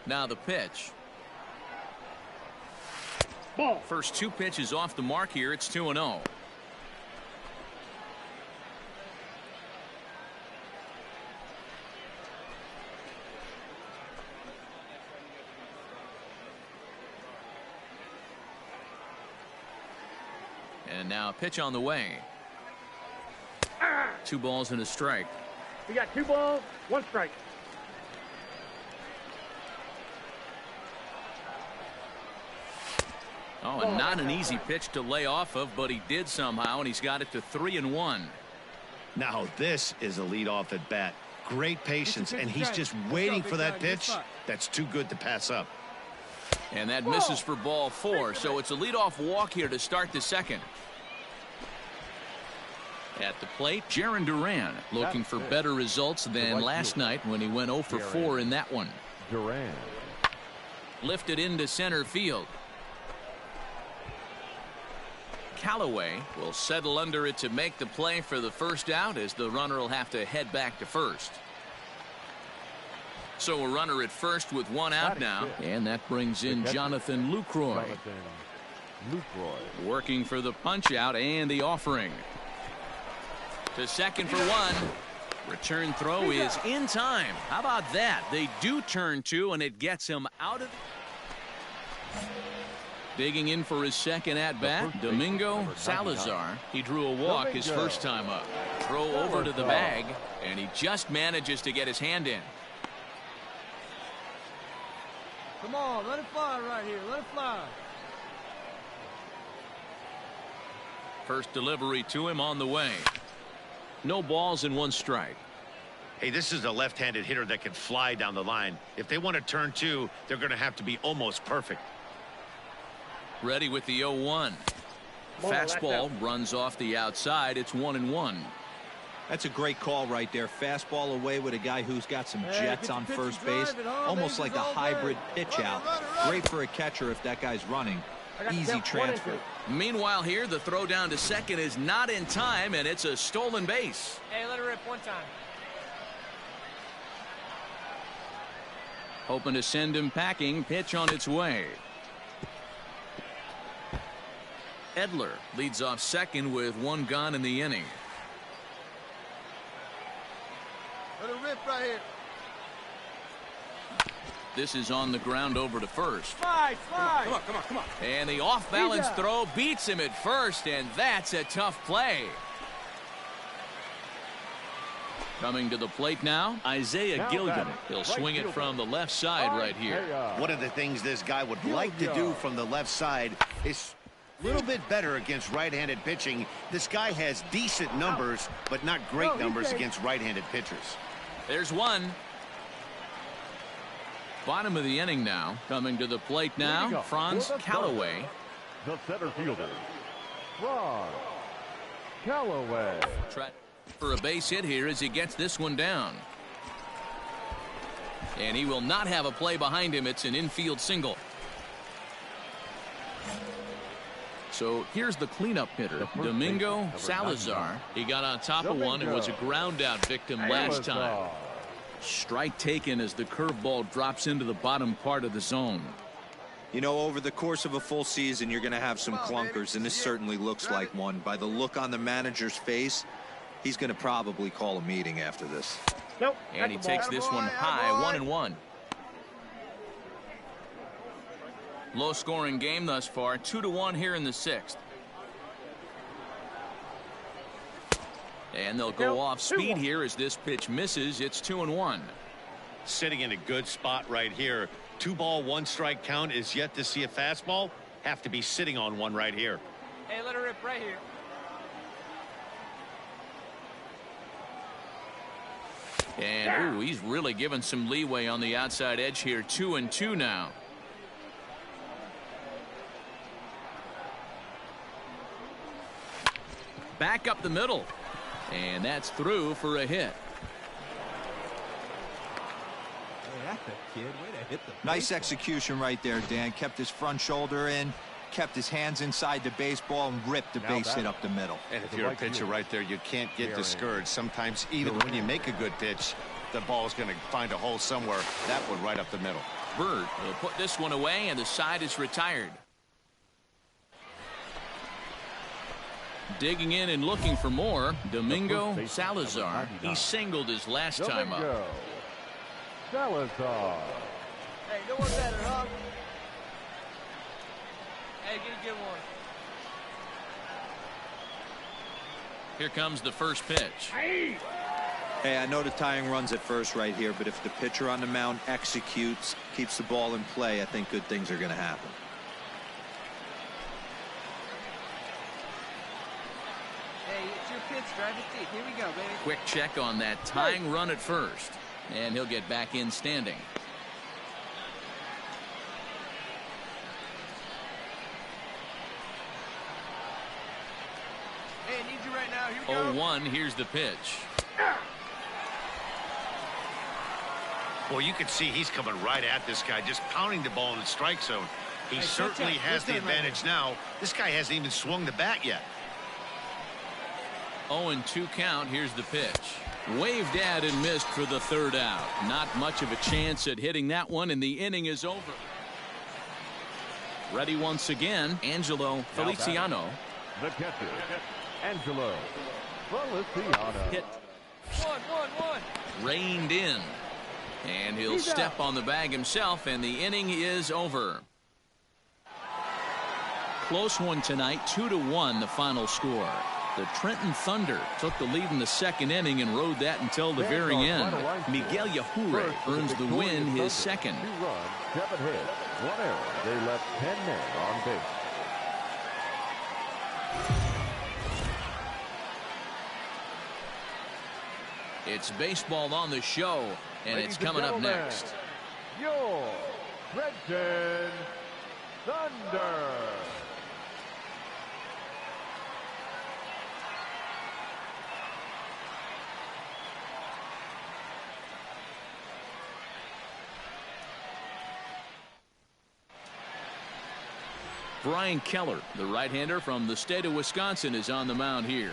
Now the pitch. Ball. First 2 pitches off the mark here. It's 2-0. And now a pitch on the way. 2 balls and a strike. We got 2 balls, 1 strike. Oh, and not an easy pitch to lay off of, but he did somehow, and he's got it to 3-1. Now this is a leadoff at bat. Great patience, and he's just waiting for that pitch. That's too good to pass up. And that misses for ball 4, so it's a leadoff walk here to start the second. At the plate, Jarren Duran looking for better results than last night when he went 0 for 4 in that one. Duran. Lifted into center field. Callaway will settle under it to make the play for the first out, as the runner will have to head back to first. So a runner at first with 1 out now, and that brings in Jonathan Lucroy. Working for the punch out and the offering. To second for 1. Return throw is in time. How about that? They do turn 2, and it gets him out of. Digging in for his second at bat, Domingo Salazar. He drew a walk his first time up. Throw over to the bag, and he just manages to get his hand in. Come on, let it fly right here. Let it fly. First delivery to him on the way. No balls and 1 strike. Hey, this is a left-handed hitter that can fly down the line. If they want to turn 2, they're going to have to be almost perfect. Ready with the 0-1. Fastball runs off the outside. It's 1-1. That's a great call right there. Fastball away with a guy who's got some jets on first base. Almost like a hybrid pitch out. Great for a catcher if that guy's running. Easy transfer. Meanwhile here, the throw down to second is not in time, and it's a stolen base. Hey, let it rip 1 time. Hoping to send him packing. Pitch on its way. Edler leads off second with 1 gone in the inning. Let it rip right here. This is on the ground over to first. Slide. Come on. And the off-balance throw beats him at first, and that's a tough play. Coming to the plate now, Isaiah Gilligan. He'll swing it from the left side right here. One of the things this guy would like to do from the left side is a little bit better against right-handed pitching. This guy has decent numbers, but not great numbers against right-handed pitchers. There's 1. Bottom of the inning now. Coming to the plate now, Franz Callaway. The center fielder, Franz Callaway. Try for a base hit here as he gets this one down. And he will not have a play behind him. It's an infield single. So here's the cleanup hitter, Domingo Salazar. He got on top of one and was a ground out victim last time. Strike taken as the curveball drops into the bottom part of the zone. You know, over the course of a full season, you're going to have some clunkers, and this certainly looks like one. By the look on the manager's face, he's going to probably call a meeting after this. Nope. And he takes this one high, 1-1. Low-scoring game thus far, 2-1 here in the 6th. And they'll go off speed here as this pitch misses. It's 2-1. Sitting in a good spot right here. 2-ball, 1-strike count is yet to see a fastball. Have to be sitting on one right here. Hey, let her rip right here. And, ooh, he's really given some leeway on the outside edge here. 2-2 now. Back up the middle. And that's through for a hit. Nice execution right there, Dan. Kept his front shoulder in, kept his hands inside the baseball, and ripped the base hit up the middle. And if you're a pitcher right there, you can't get discouraged. Sometimes even when you make a good pitch, the ball's going to find a hole somewhere. That one right up the middle. Bird will put this one away, and the side is retired. Digging in and looking for more, Domingo Salazar. He singled his last time up. Salazar. Hey, no one better, huh? Hey, get a good one. Here comes the first pitch. Hey, I know the tying runs at first right here, but if the pitcher on the mound executes, keeps the ball in play, I think good things are going to happen. Hey, it's your pitch. Drive it deep. Here we go, baby. Quick check on that tying run at first. And he'll get back in standing. Hey, I need you right now. Here we go. 0-1. Here's the pitch. Well, you can see he's coming right at this guy, just pounding the ball in the strike zone. He certainly has the advantage now. This guy hasn't even swung the bat yet. 0-2 count. Here's the pitch. Waved at and missed for the third out. Not much of a chance at hitting that one, and the inning is over. Ready once again, Angelo Feliciano. The catcher, Angelo Feliciano. Hit. One. Reined in. And he'll step on the bag himself, and the inning is over. Close one tonight, 2-1 the final score. The Trenton Thunder took the lead in the second inning and rode that until the very end. Miguel Yajure earns the win, his second. 2 runs, 7 hits, 1 error. They left 10 men on base. It's baseball on the show, and it's coming up next. Your Trenton Thunder. Brian Keller, the right-hander from the state of Wisconsin, is on the mound here.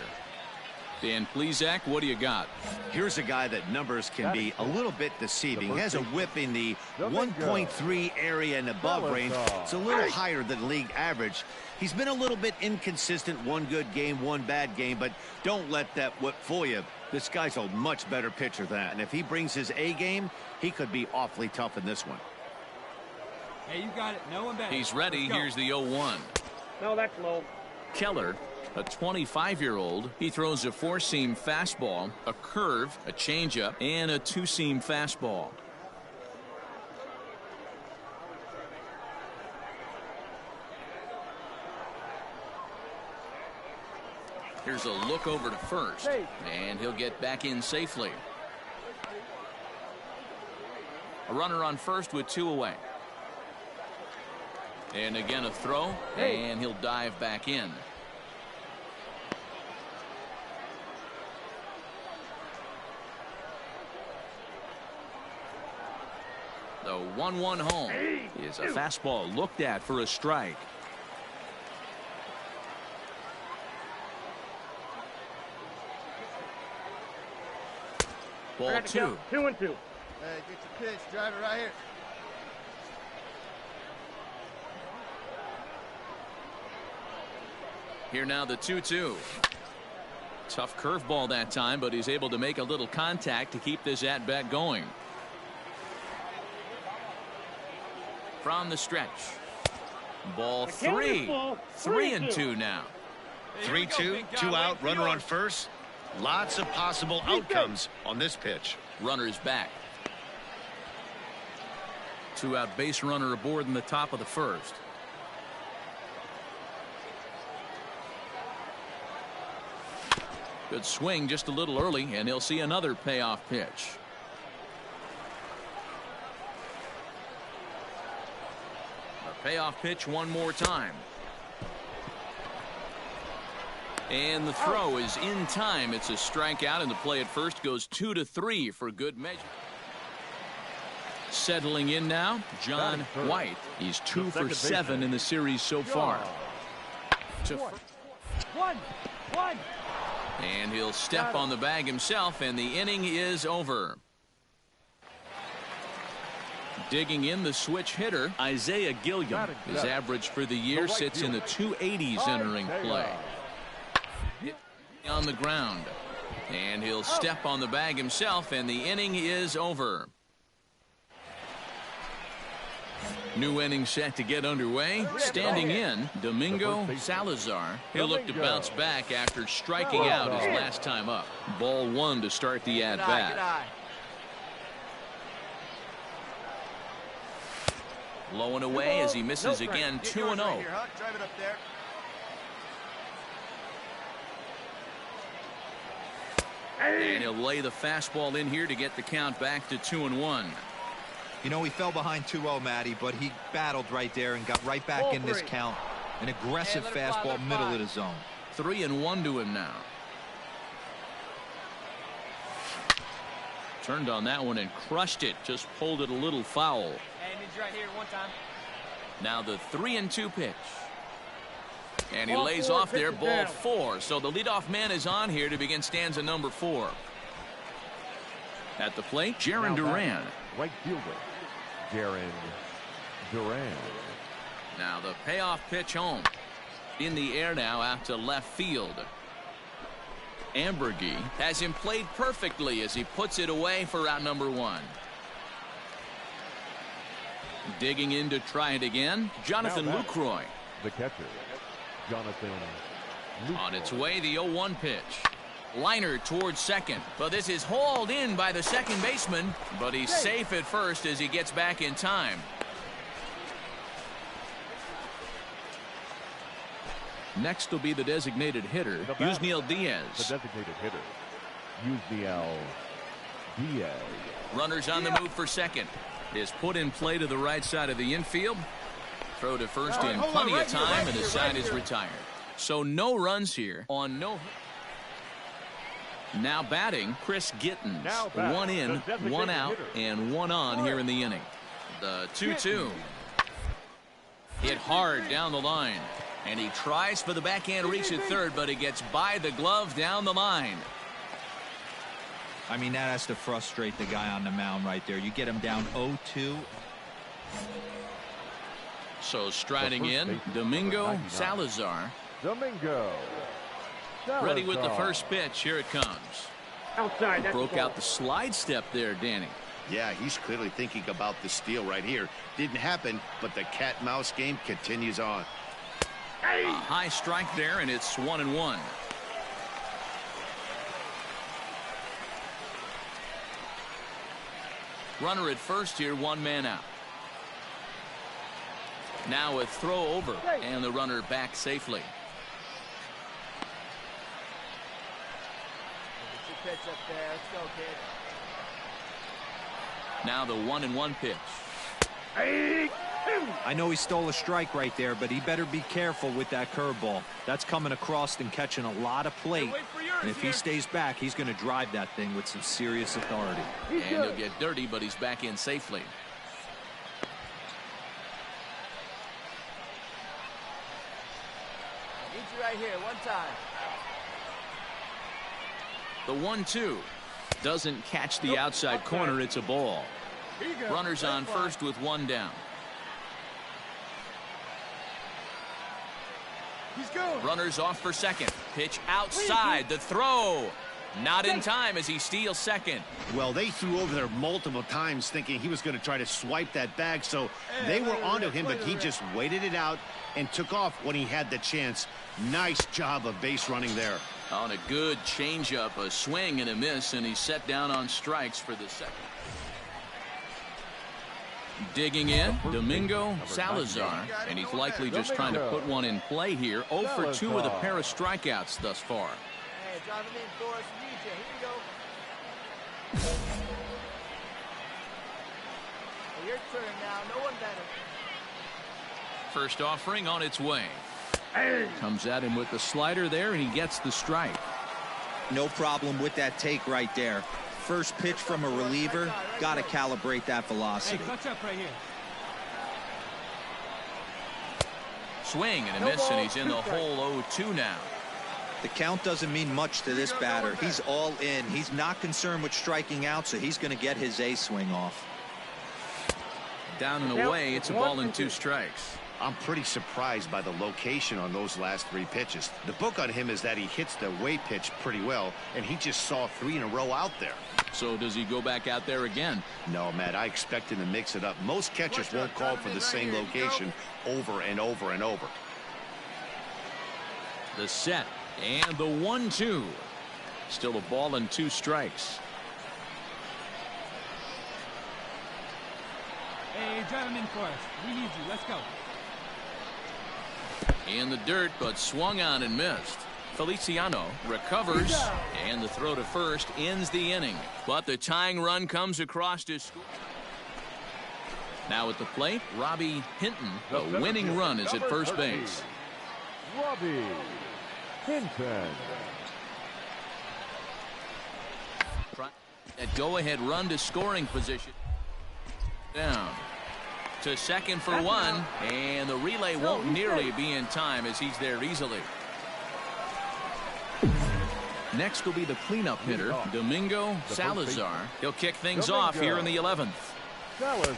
Dan Plesac, what do you got? Here's a guy that numbers can be a little bit deceiving. He has a whip in the 1.3 area and above range. It's a little higher than league average. He's been a little bit inconsistent. One good game, one bad game, but don't let that whip fool you. This guy's a much better pitcher than that, and if he brings his A game, he could be awfully tough in this one. Hey, you got it. No one better. He's ready. Here's the 0-1. No, that's low. Keller, a 25-year-old. He throws a 4-seam fastball, a curve, a changeup, and a 2-seam fastball. Here's a look over to first, and he'll get back in safely. A runner on first with 2 away. And again a throw, and he'll dive back in. The 1-1 home is a fastball looked at for a strike. Ball 2. 2-2. Hey, get your pitch. Drive it right here. Here now the 2-2. Tough curveball that time, but he's able to make a little contact to keep this at-bat going. From the stretch. Ball 3. 3-2 now. 3-2, 2 out, runner on first. Lots of possible outcomes on this pitch. Runner's back. 2 out base runner aboard in the top of the first. Good swing just a little early, and he'll see another payoff pitch. A payoff pitch one more time. And the throw is in time. It's a strikeout, and the play at first goes 2-3 for good measure. Settling in now, John White. He's 2 for 7 in the series so far. And he'll step on the bag himself, and the inning is over. Digging in the switch hitter, Isaiah Gilliam. His average for the year sits in the 280s entering play. On the ground. And he'll step on the bag himself, and the inning is over. New inning set to get underway. Standing in, Domingo Salazar. He'll look to bounce back after striking out his last time up. Ball 1 to start the at-bat. Low and away as he misses again, 2-0. And he'll lay the fastball in here to get the count back to 2-1. You know, he fell behind 2-0, Matty, but he battled right there and got right back in this count. An aggressive fastball, middle of the zone. 3-1 to him now. Turned on that one and crushed it. Just pulled it a little foul. Hey, he's right here one time. Now the 3-2 pitch. And he lays off there, ball 4. So the leadoff man is on here to begin stanza number 4. At the plate, Jarren Duran. Right fielder, Jarren Duran. Now the payoff pitch home. In the air now out to left field. Ambergy has him played perfectly as he puts it away for out number 1. Digging in to try it again, Jonathan Lucroy. The catcher, Jonathan Lucroy. On its way, the 0-1 pitch. Liner towards second, but this is hauled in by the second baseman, but he's safe at first as he gets back in time. Next will be the designated hitter, Yusniel Diaz. The designated hitter, Yusniel Diaz. Runners on the move for second. Is put in play to the right side of the infield. Throw to first in plenty of time, and his side is retired. So no runs here on no. Now batting, Chris Gittens. 1 in, 1 out, and 1 on here in the inning. The 2-2. Hit hard down the line. And he tries for the backhand reach at third, but he gets by the glove down the line. I mean, that has to frustrate the guy on the mound right there. You get him down 0-2. So striding in, Domingo Salazar. Domingo Salazar. Ready with the first pitch. Here it comes. Outside. Broke out the slide step there, Danny. Yeah, he's clearly thinking about the steal right here. Didn't happen, but the cat-mouse game continues on. A high strike there, and it's 1-1. Runner at first here, 1 man out. Now a throw over, and the runner back safely. Pitch up there. Let's go, kid. Now the 1-1 pitch. I know he stole a strike right there, but he better be careful with that curveball. That's coming across and catching a lot of plate. And if he stays back, he's going to drive that thing with some serious authority. And he'll get dirty, but he's back in safely. Need you right here one time. The 1-2. Doesn't catch the outside corner. It's a ball. Runners on first with one down. Runners off for second. Pitch outside. The throw. Not in time as he steals second. Well, they threw over there multiple times thinking he was going to try to swipe that bag, so they were onto him, but he just waited it out and took off when he had the chance. Nice job of base running there. On a good changeup, a swing and a miss, and he's set down on strikes for the second. Digging in, Domingo, Salazar, and he's likely just trying to put one in play here. 0 for 2 with a pair of strikeouts thus far. Hey, drive him in, Forrest. Here we go. Well, your turn now. No one better. First offering on its way. Comes at him with the slider there, and he gets the strike. No problem with that take right there. First pitch from a reliever, got to calibrate that velocity. Hey, clutch up right here. Swing and a miss, and he's in the hole 0-2 now. The count doesn't mean much to this batter. He's all in. He's not concerned with striking out, so he's going to get his A swing off. Down and away, it's a ball and 2 strikes. I'm pretty surprised by the location on those last 3 pitches. The book on him is that he hits the way pitch pretty well, and he just saw 3 in a row out there. So does he go back out there again? No, Matt, I expect him to mix it up. Most catchers won't call for the same location over and over and over. The set and the 1-2. Still a ball and 2 strikes. Hey, drive him in for us. We need you. Let's go. In the dirt, but swung on and missed. Feliciano recovers, and the throw to first ends the inning. But the tying run comes across to score. Now at the plate, Robbie Hinton. The winning run is at first base. Robbie Hinton. That go-ahead run to scoring position. Down to second for 1, and the relay won't nearly be in time as he's there easily. Next will be the cleanup hitter, Domingo Salazar. He'll kick things off here in the 11th.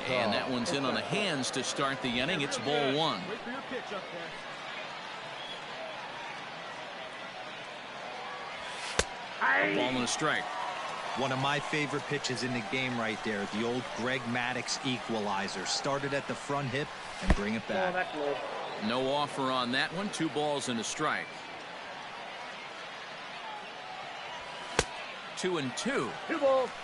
And that one's in on the hands to start the inning. It's ball 1. Wait for your pitch up there. A ball and a strike. One of my favorite pitches in the game right there. The old Greg Maddux equalizer. Started at the front hip and bring it back. No offer on that one. 2 balls and a strike. 2-2.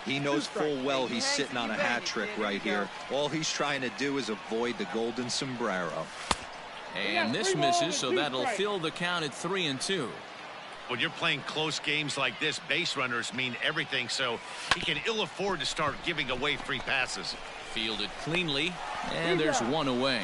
He knows full well he's sitting on a hat trick right here. All he's trying to do is avoid the golden sombrero. And this misses, so that'll fill the count at 3-2. When you're playing close games like this, base runners mean everything, so he can ill afford to start giving away free passes. Fielded cleanly, and there's 1 away.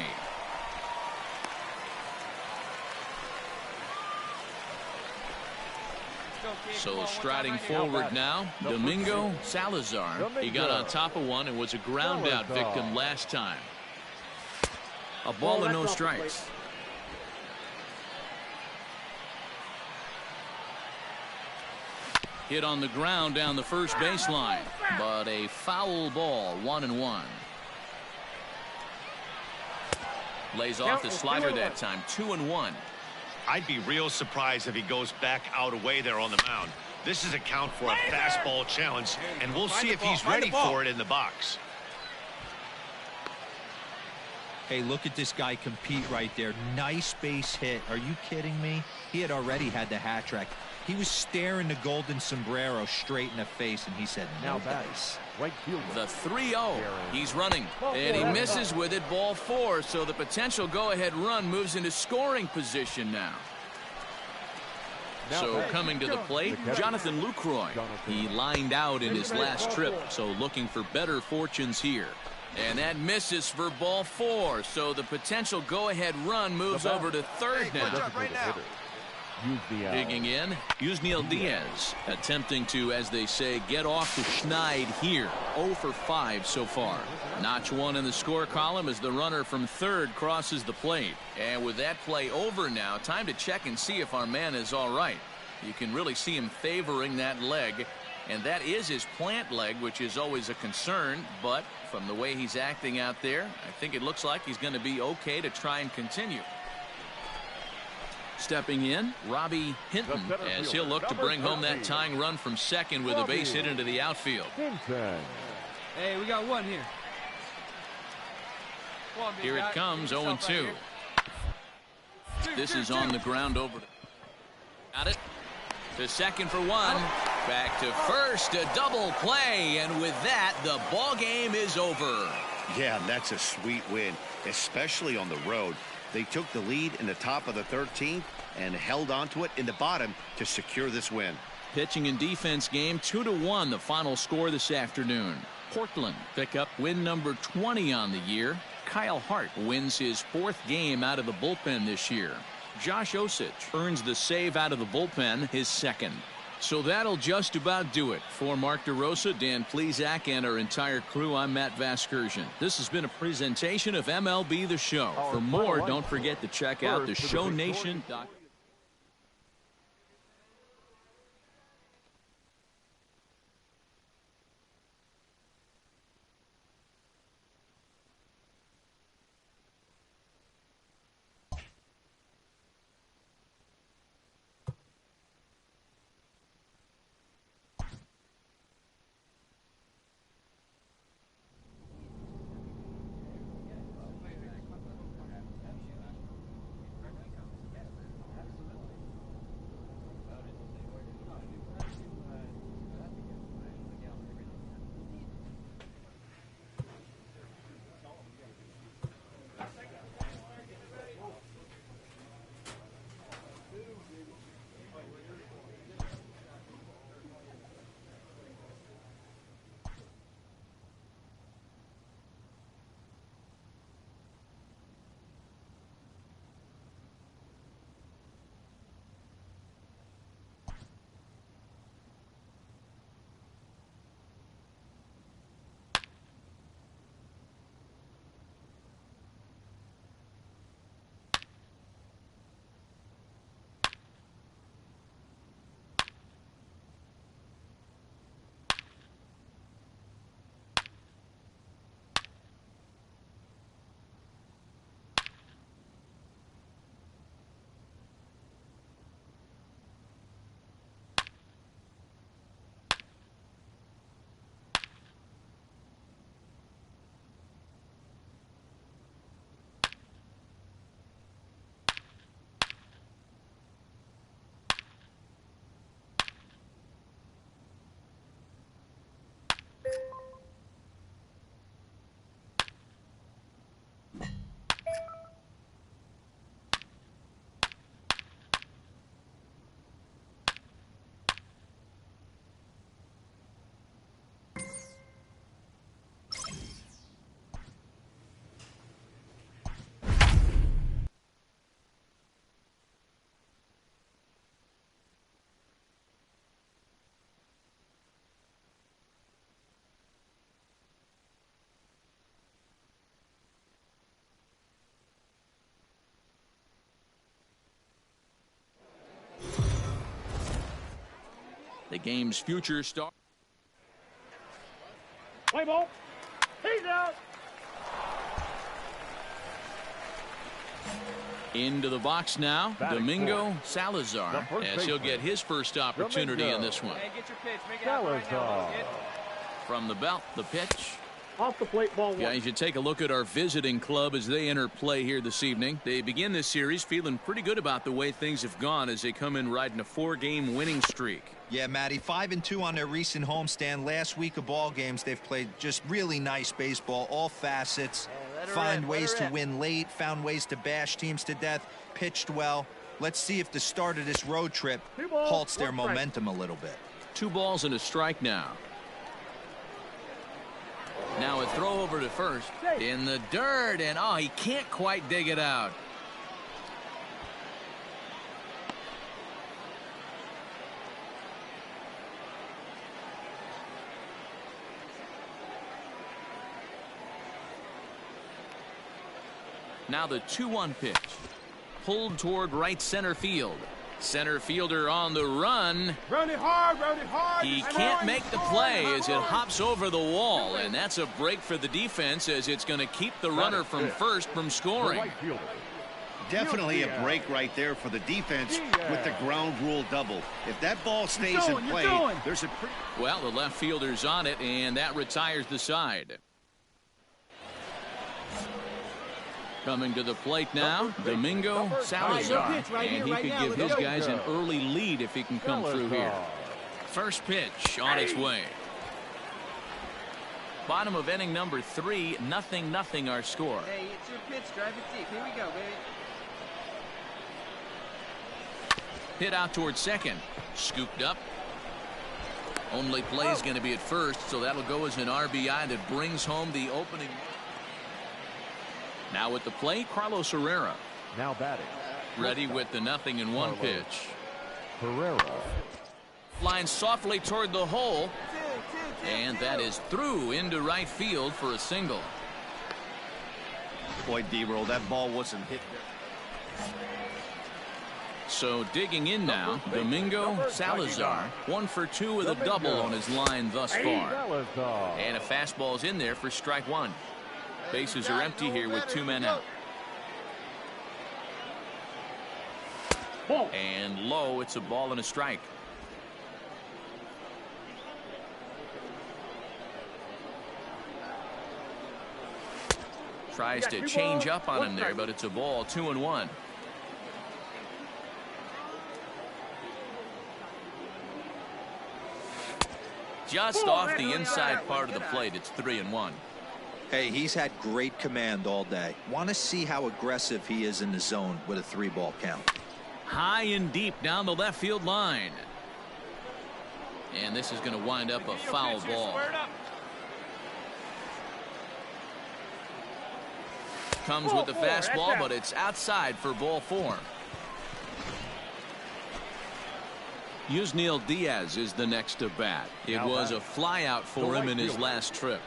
So striding forward now, Domingo Salazar. He got on top of one and was a ground out victim last time. A ball and no strikes. Hit on the ground down the first baseline, but a foul ball, 1-1. Lays off the slider that time, 2-1. I'd be real surprised if he goes back out away there on the mound. This is a count for a fastball challenge, and we'll see if he's ready for it in the box. Hey, look at this guy compete right there. Nice base hit. Are you kidding me? He had already had the hat trick. He was staring the golden sombrero straight in the face, and he said, no dice. The 3-0. He's running, and he misses with it, ball 4. So the potential go-ahead run moves into scoring position now. So coming to the plate, Jonathan Lucroy. He lined out in his last trip, so looking for better fortunes here. And that misses for ball 4. So the potential go-ahead run moves over to third now. Digging in, Yusniel Diaz attempting to, as they say, get off the schneid here. 0 for 5 so far. Notch 1 in the score column as the runner from third crosses the plate. And with that play over now, time to check and see if our man is all right. You can really see him favoring that leg And that is his plant leg, which is always a concern. But from the way he's acting out there, I think it looks like he's going to be okay to try and continue. Stepping in, Robbie Hinton, as he'll look to bring home that tying run from second with a base hit into the outfield. Hey, we got one here. Here it comes, 0-2. This is on the ground over. Got it. To second for one. Back to first, a double play, and with that, the ball game is over. Yeah, that's a sweet win, especially on the road. They took the lead in the top of the 13th and held on to it in the bottom to secure this win. Pitching and defense game, 2-1, the final score this afternoon. Portland pick up win number 20 on the year. Kyle Hart wins his 4th game out of the bullpen this year. Josh Osich earns the save out of the bullpen, his 2nd. So that'll just about do it. For Mark DeRosa, Dan Plesac, and our entire crew, I'm Matt Vasgersian. This has been a presentation of MLB The Show. For more, don't forget to check out theshownation.com. The game's future star. Play ball. He's out. Into the box now, Domingo Salazar, as he'll get his first opportunity in this one. Hey, get your pitch. Make it happen right now. From the belt, the pitch. Off the plate, ball one. Guys, you take a look at our visiting club as they enter play here this evening. They begin this series feeling pretty good about the way things have gone as they come in riding a 4-game winning streak. Yeah, Matty, 5-2 on their recent homestand. Last week of ball games, they've played just really nice baseball, all facets. Find ways to win late, found ways to bash teams to death, pitched well. Let's see if the start of this road trip halts their momentum a little bit. 2 balls and a strike now. Now a throw over to first in the dirt, and he can't quite dig it out. Now the 2-1 pitch. Pulled toward right center field. Center fielder on the run. Run it hard, run it hard. He can't make the play as it hops over the wall, and that's a break for the defense as it's going to keep the runner from first from scoring. Definitely a break right there for the defense with the ground rule double. If that ball stays in play, there's a pretty... Well, the left fielder's on it, and that retires the side. Coming to the plate now, Domingo, Salazar, and he could give his guys an early lead if he can come through here. First pitch on its way. Bottom of inning number 3, 0-0 our score. Hey, it's your pitch. Drive it deep. Here we go, baby. Hit out towards second. Scooped up. Only play is going to be at first, so that'll go as an RBI that brings home the opening. Now at the plate, Carlos Herrera. Now batting. Ready with the 0-1 pitch. Herrera. Flying softly toward the hole. And that is through into right field for a single. Boy, D-roll, that ball wasn't hit there. So digging in now, Domingo, Salazar, 1 for 2 with a double on his line thus far. And a fastball's in there for strike 1. Bases are empty here with 2 men out. And low, it's a ball and a strike. Tries to change up on him there, but it's a ball, 2-1. Just off the inside part of the plate, it's 3-1. Hey, he's had great command all day. Want to see how aggressive he is in the zone with a 3-ball count. High and deep down the left field line. And this is going to wind up a foul ball. Comes with the fastball, but it's outside for ball 4. Yusniel Diaz is the next to bat. It was a fly out for him in his last trip.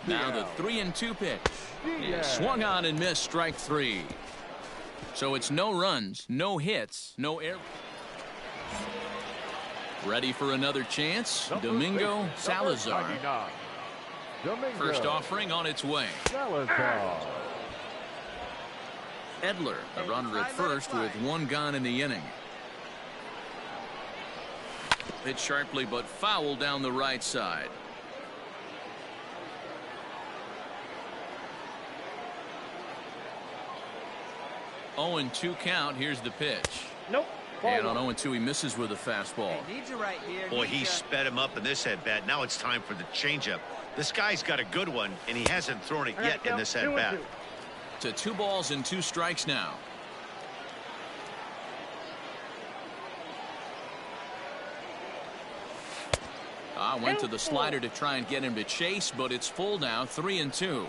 Now the 3-2 pitch. Is swung on and missed, strike 3. So it's no runs, no hits, no error. Ready for another chance. Domingo, Salazar. First offering on its way. Edler, the runner at first with 1 gone in the inning. Hit sharply but foul down the right side. Oh, 0-2 count. Here's the pitch. Nope. And on 0-2 he misses with a fastball. Hey, need you right here. Boy, he sped him up in this at-bat. Now it's time for the changeup. This guy's got a good one, and he hasn't thrown it yet in this at-bat. To 2 balls and 2 strikes now. Went to the slider to try and get him to chase, but it's full now, 3-2.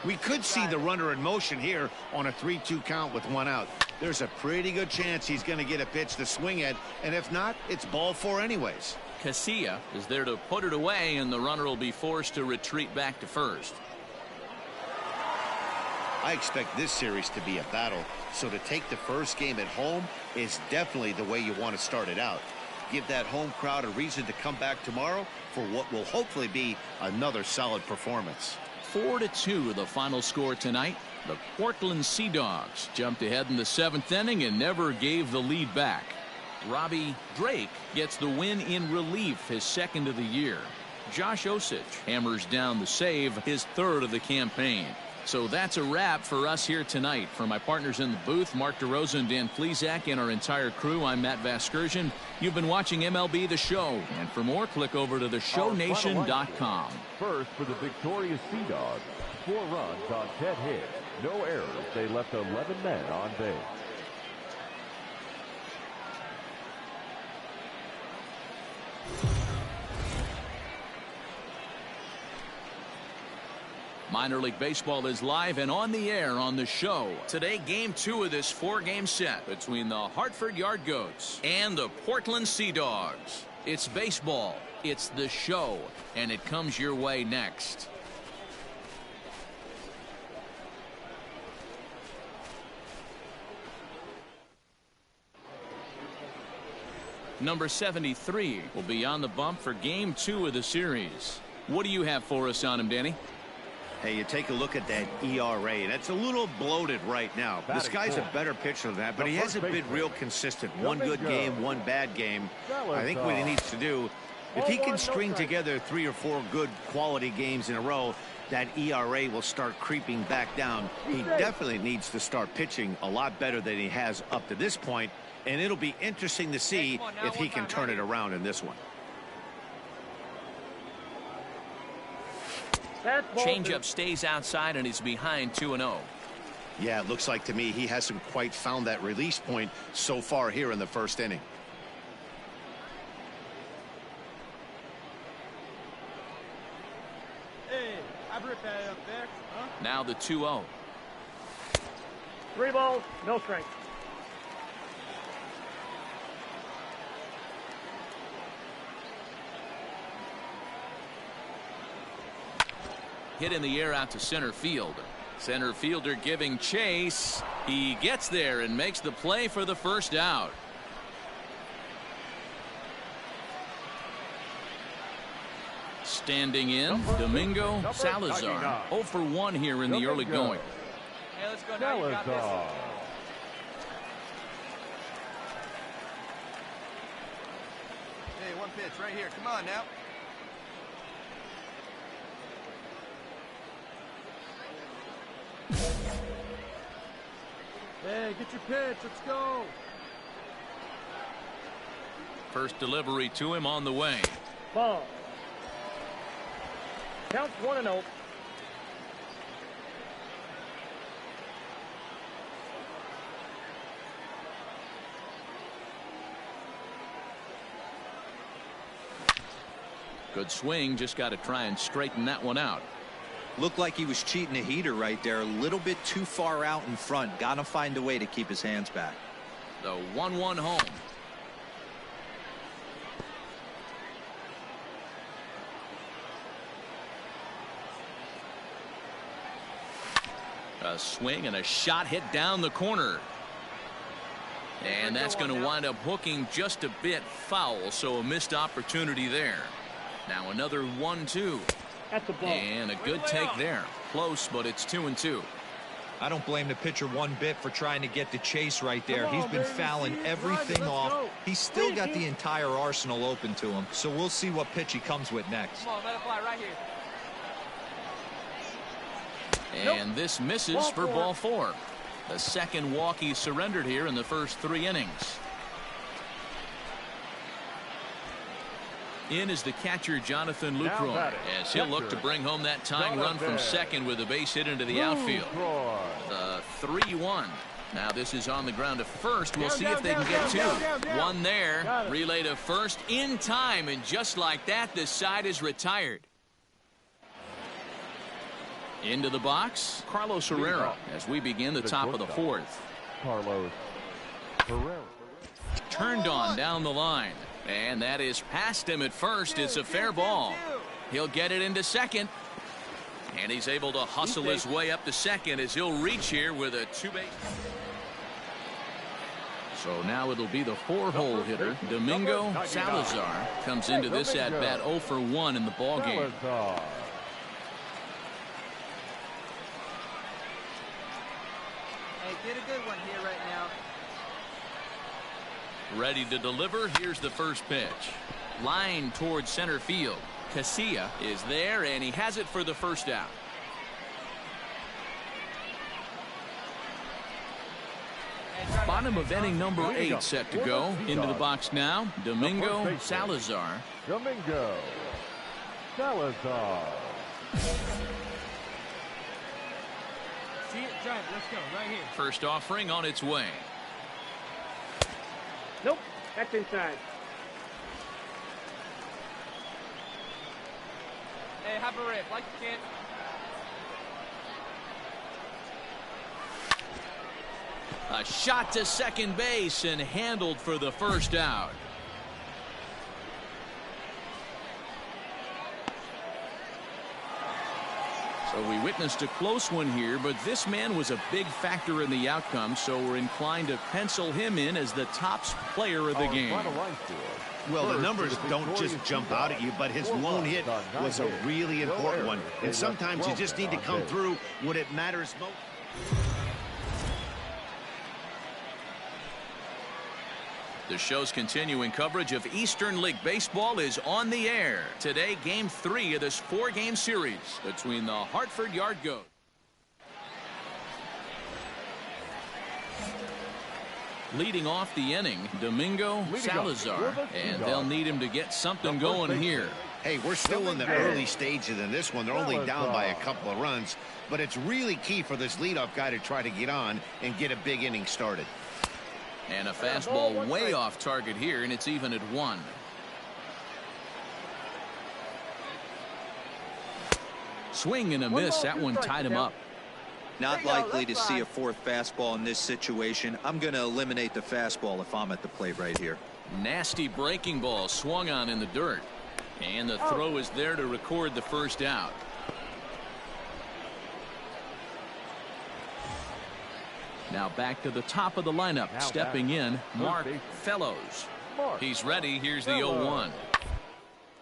We could see the runner in motion here on a 3-2 count with 1 out. There's a pretty good chance he's going to get a pitch to swing at, and if not, it's ball 4 anyways. Casilla is there to put it away, and the runner will be forced to retreat back to first. I expect this series to be a battle, so to take the first game at home is definitely the way you want to start it out. Give that home crowd a reason to come back tomorrow for what will hopefully be another solid performance. 4-2 the final score tonight. The Portland Sea Dogs jumped ahead in the 7th inning and never gave the lead back. Robbie Drake gets the win in relief, his 2nd of the year. Josh Osich hammers down the save, his 3rd of the campaign. So that's a wrap for us here tonight. For my partners in the booth, Mark DeRosa and Dan Plesac, and our entire crew, I'm Matt Vasgersian. You've been watching MLB The Show. And for more, click over to theshownation.com. First for the victorious Sea Dogs. 4 runs on 10 hits. No errors. They left 11 men on base. Minor League Baseball is live and on the air on The Show. Today, Game 2 of this 4-game set between the Hartford Yard Goats and the Portland Sea Dogs. It's baseball, it's The Show, and it comes your way next. Number 73 will be on the bump for game 2 of the series. What do you have for us on him, Danny? Hey, you take a look at that ERA, and it's a little bloated right now. This guy's a better pitcher than that, but he hasn't been real consistent. One good game, one bad game. I think what he needs to do, if he can string together 3 or 4 good quality games in a row, that ERA will start creeping back down. He definitely needs to start pitching a lot better than he has up to this point, and it'll be interesting to see if he can turn it around in this one. Changeup stays outside and he's behind 2-0. Yeah, it looks like to me he hasn't quite found that release point so far here in the first inning. Hey, I ripped that up there. Huh? Now the 2-0. 3 balls, no strike. Hit in the air out to center field. Center fielder giving chase. He gets there and makes the play for the first out. Standing in, Domingo, Salazar. 0 for 1 here in the early going. Hey, let's go now. You got this. Hey, one pitch right here. Come on now. Hey, get your pitch. Let's go. First delivery to him on the way. Ball. Counts 1-0. Good swing, just got to try and straighten that one out. Looked like he was cheating a heater right there, a little bit too far out in front. Got to find a way to keep his hands back. The 1-1 home. A swing and a shot hit down the corner. And that's going to wind up hooking just a bit foul, so a missed opportunity there. Now another 1-2. That's a ball. And a good take there. Close, but it's 2-2. I don't blame the pitcher one bit for trying to get the chase right there. He's been fouling everything off. He's still got the entire arsenal open to him. So we'll see what pitch he comes with next. Come on, let it fly right here. And this misses for ball 4. The second walk he surrendered here in the first 3 innings. In is the catcher Jonathan Lucroy, as he'll look to bring home that tying run from second with a base hit into the outfield. The 3-1. Now this is on the ground to first. We'll see if they can get 2. One there. Relay to first in time, and just like that, the side is retired. Into the box, Carlos Herrera, as we begin the top of the 4th. Carlos Herrera. Turned on down the line. And that is past him at first. It's a fair ball. He'll get it into second. And he's able to hustle his way up to second as he'll reach here with a 2-base. So now it'll be the 4-hole hitter, Domingo Salazar, comes into this at bat 0 for 1 in the ball game. Hey, get a good one here right now. Ready to deliver. Here's the first pitch. Line towards center field. Casilla is there, and he has it for the first out. Bottom of inning number 8 set to go. Into the box now, Domingo Salazar. Domingo Salazar. See it, drive. Let's go right here. First offering on its way. Nope, that's inside. Hey, have a rip like you can. A shot to second base and handled for the first out. So we witnessed a close one here, but this man was a big factor in the outcome, so we're inclined to pencil him in as the top player of the game. Well, the numbers don't just jump out at you, but his lone hit was a really important one. And sometimes you just need to come through when it matters most. The show's continuing coverage of Eastern League Baseball is on the air. Today, Game 3 of this 4-game series between the Hartford Yard Goats. Leading off the inning, Domingo, Salazar, and they'll need him to get something going here. Hey, we're still in the early stages in this one. They're only down by a couple of runs, but it's really key for this leadoff guy to try to get on and get a big inning started. And a fastball way off target here, and it's even at 1. Swing and a miss. That one tied him up. Not likely to see a fourth fastball in this situation. I'm going to eliminate the fastball if I'm at the plate right here. Nasty breaking ball swung on in the dirt. And the throw is there to record the first out. Now back to the top of the lineup. Stepping in, Mark Fellows. He's ready. Here's the 0-1.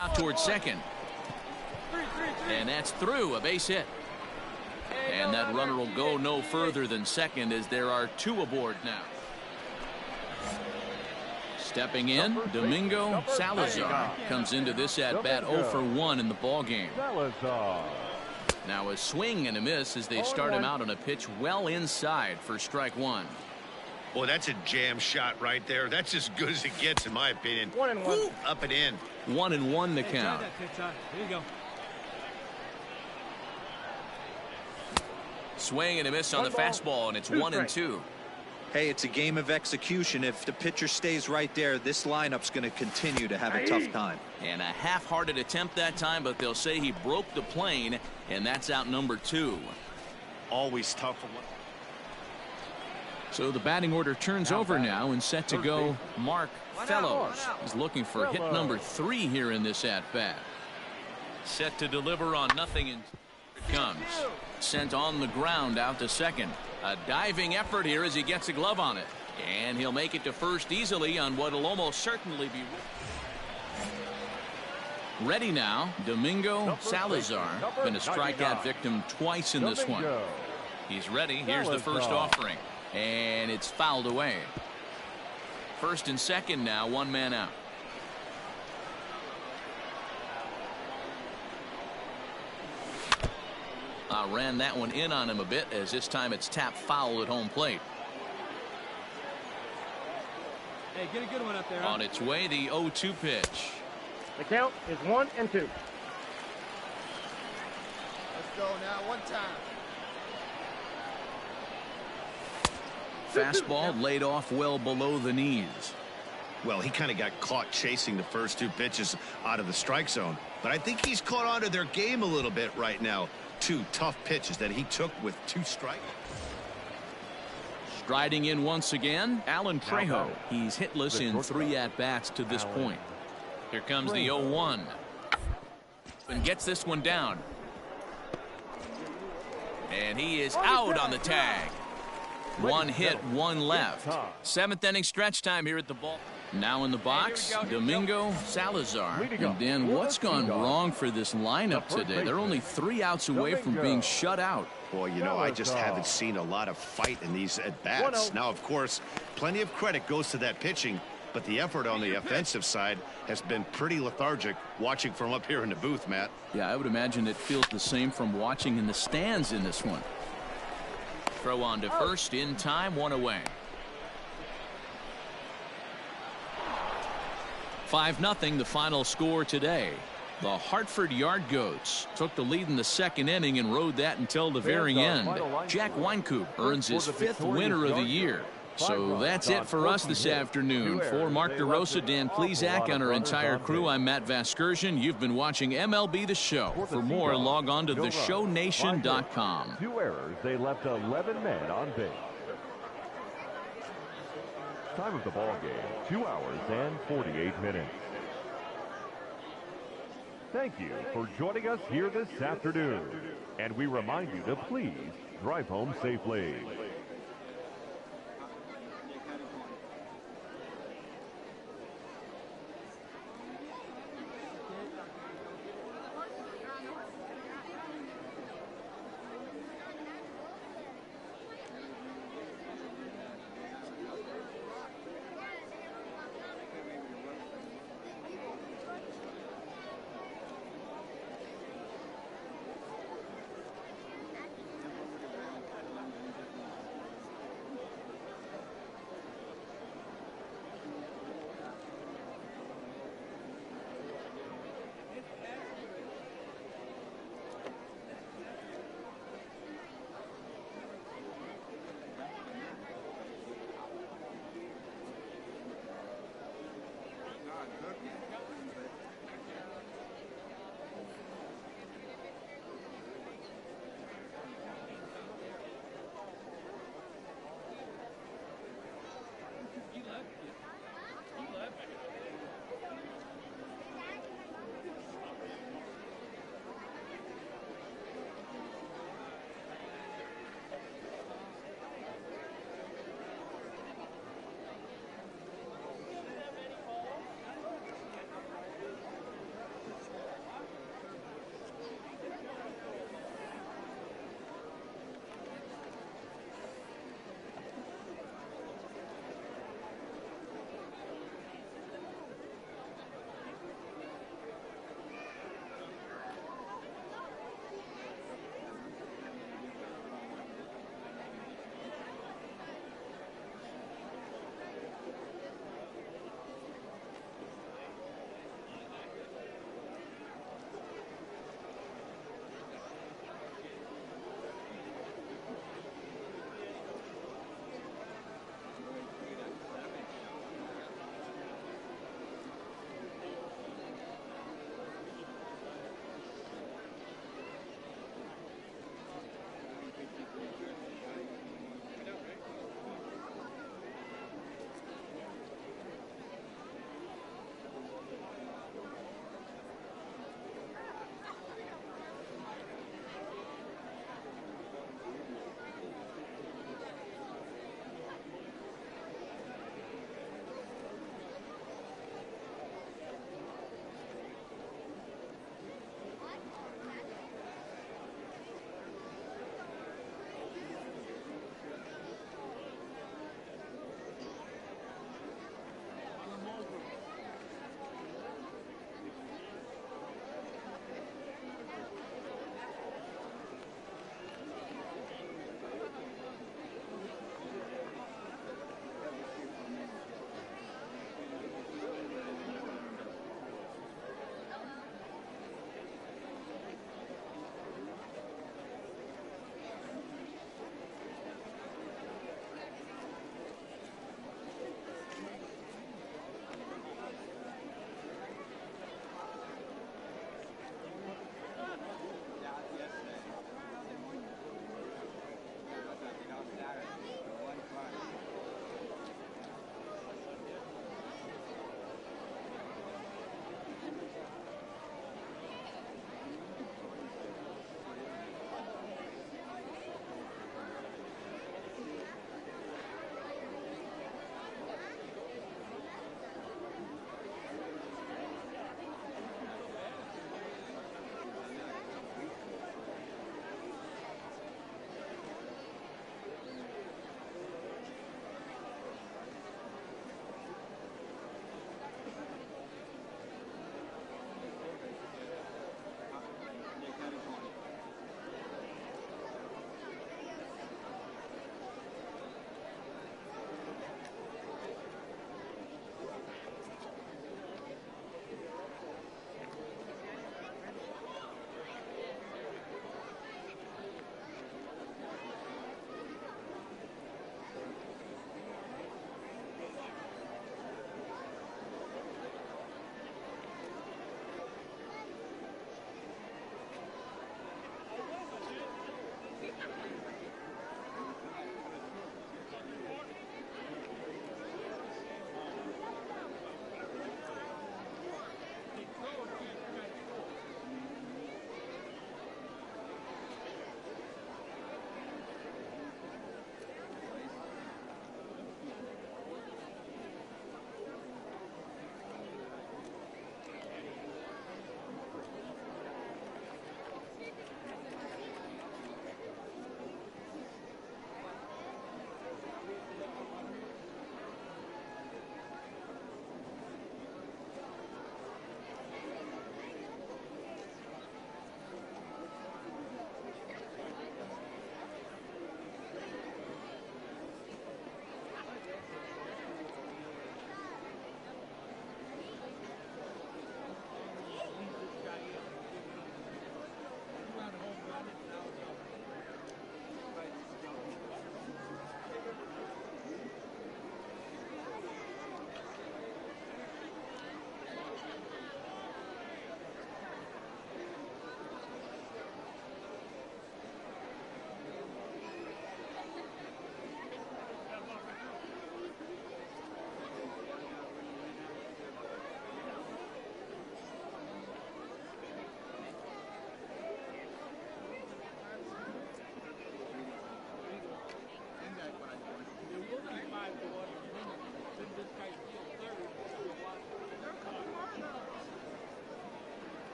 Out towards second. And that's through. A base hit. And that runner will go no further than second as there are 2 aboard now. Stepping in, Domingo Salazar comes into this at-bat 0 for 1 in the ballgame. Now a swing and a miss as they start him out on a pitch well inside for strike 1. Boy, that's a jam shot right there. That's as good as it gets, in my opinion. 1-1. Woo, up and in. 1-1 the count. Here you go. Swing and a miss on the fastball, and it's 1-2. Hey, it's a game of execution. If the pitcher stays right there, this lineup's going to continue to have a tough time. And a half-hearted attempt that time, but they'll say he broke the plane, and that's out number 2. Always tough for one. So the batting order turns over now and set to go. Mark Fellows is looking for hit number 3 here in this at-bat. Set to deliver on nothing, and here it comes. Sent on the ground out to second. A diving effort here as he gets a glove on it. And he'll make it to first easily on what will almost certainly be. Ready now, Domingo Salazar. Been a strikeout victim twice in this one. He's ready. Here's the first offering. And it's fouled away. First and second now, 1 man out. Ran that one in on him a bit as this time it's tapped foul at home plate. Hey, get a good one up there. On its way, the 0-2 pitch. The count is 1-2. Let's go now, 1 time. Fastball laid off well below the knees. Well, he kind of got caught chasing the first 2 pitches out of the strike zone. But I think he's caught onto their game a little bit right now. 2 tough pitches that he took with 2 strikes. Striding in once again, Alan Trejo. He's hitless in 3 at-bats to this point. Here comes the 0-1. And gets this one down. And he is out on the tag. 1 hit, 1 left. 7th inning stretch time here at the ball. Now in the box, Domingo Salazar. And Dan, what's gone wrong for this lineup today? They're only 3 outs away from being shut out. Boy, you know, I just haven't seen a lot of fight in these at-bats. Now, of course, plenty of credit goes to that pitching, but the effort on the offensive side has been pretty lethargic watching from up here in the booth, Matt. Yeah, I would imagine it feels the same from watching in the stands in this one. Throw on to first in time, 1 away. 5-0 the final score today. The Hartford Yard Goats took the lead in the 2nd inning and rode that until the very end. Jack Weinkoop earns his 5th winner of the year. So that's it for us this afternoon. For Mark DeRosa, Dan Plesac, and our entire crew, I'm Matt Vasgersian. You've been watching MLB The Show. For more, log on to theshownation.com. 2 errors. They left 11 men on base. Time of the ball game, 2 hours and 48 minutes. Thank you for joining us here this afternoon. And we remind you to please drive home safely.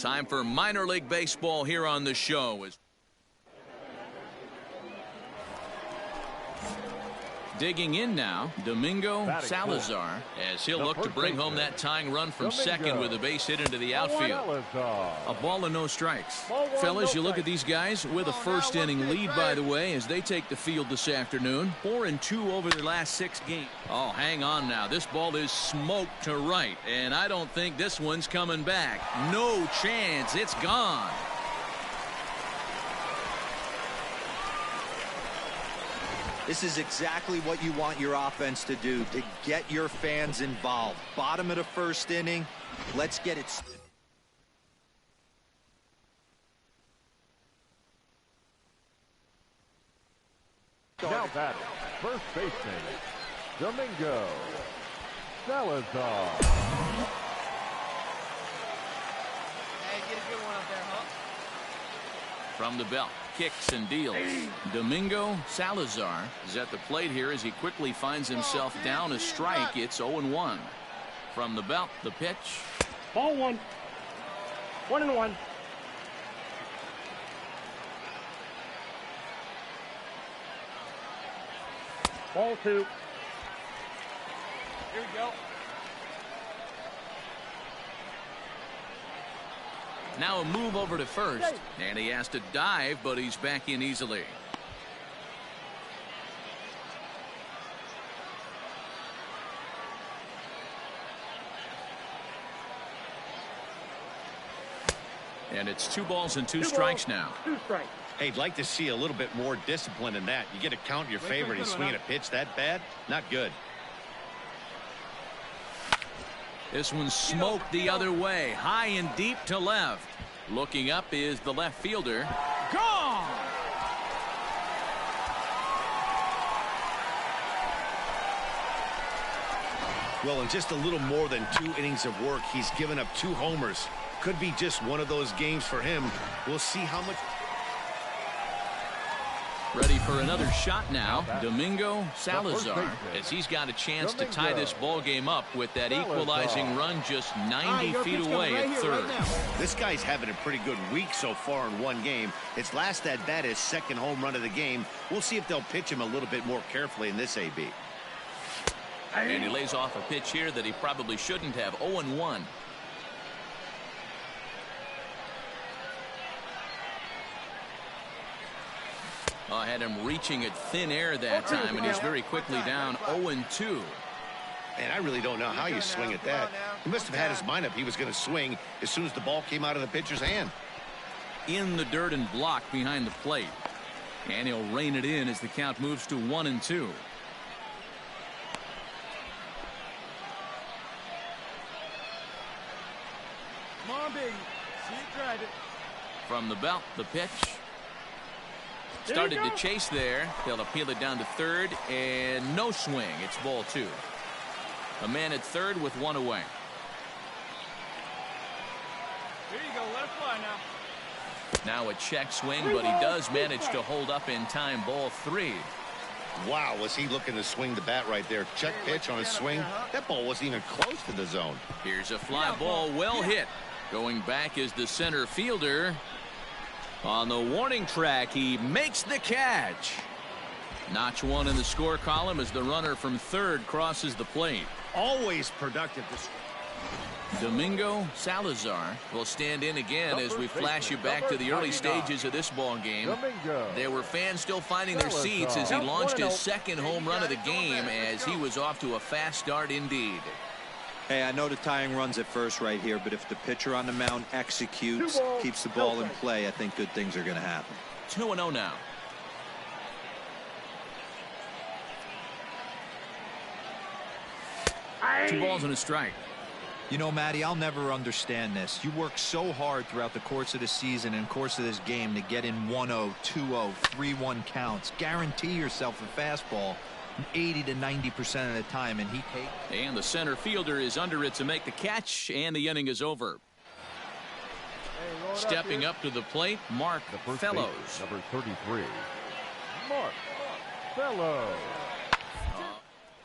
Time for minor league baseball here on the show. Digging in now, Domingo Salazar, as he'll look to bring home that tying run from second with a base hit into the outfield. A ball and no strikes. Fellas, you look at these guys with a first inning lead, by the way, as they take the field this afternoon. 4-2 over their last 6 games. Oh, hang on now. This ball is smoked to right, and I don't think this one's coming back. No chance. It's gone. This is exactly what you want your offense to do, to get your fans involved. Bottom of the first inning, let's get it. Now batting, first baseman, Domingo Salazar. Hey, get a good one up there, huh? From the belt, kicks and deals. Domingo Salazar is at the plate here as he quickly finds himself down a strike. It's 0-1. From the belt, the pitch. Ball 1. 1-1. Ball 2. Here we go. Now a move over to first, and he has to dive, but he's back in easily. And it's 2 balls and 2 strikes now. 2 strikes. Hey, I'd like to see a little bit more discipline in that. You get a count in your favor and he's swinging a pitch that bad? Not good. This one's smoked the other way, high and deep to left. Looking up is the left fielder. Gone! Well, in just a little more than 2 innings of work, he's given up 2 homers. Could be just one of those games for him. We'll see how much. Ready for another shot now, Domingo Salazar, as he's got a chance to tie this ball game up with that equalizing run just 90 feet away at third. This guy's having a pretty good week so far in one game. His last at bat is second home run of the game. We'll see if they'll pitch him a little bit more carefully in this AB. And he lays off a pitch here that he probably shouldn't have. 0-1. Had him reaching at thin air that time, and he's very quickly down 0-2. And I really don't know how you swing at that. He must have had his mind up he was going to swing as soon as the ball came out of the pitcher's hand. In the dirt and blocked behind the plate. And he'll rein it in as the count moves to 1-2. Come on, baby. See it, drive it. From the belt, the pitch. Started to chase there. They'll appeal it down to third, and no swing. It's ball 2. A man at third with 1 away. Here you go. Let it fly now. Now a check swing, but he does manage to hold up in time. Ball 3. Wow, was he looking to swing the bat right there. Check pitch on his swing. That ball wasn't even close to the zone. Here's a fly ball, well hit. Going back is the center fielder. On the warning track, he makes the catch. Notch 1 in the score column as the runner from third crosses the plate. Always productive. Domingo Salazar will stand in again as we flash you back to the early stages of this ball game. There were fans still finding their seats as he launched his second home run of the game, as he was off to a fast start indeed. Hey, I know the tying run's at first right here, but if the pitcher on the mound executes, keeps the ball in play, I think good things are going to happen. 2-0 now. Two balls and a strike. You know, Matty, I'll never understand this. You work so hard throughout the course of the season and course of this game to get in 1-0, 2-0, 3-1 counts. Guarantee yourself a fastball 80 to 90% of the time, and he takes. And the center fielder is under it to make the catch, and the inning is over. Stepping up to the plate, Mark Fellows. Number 33, Mark Fellows.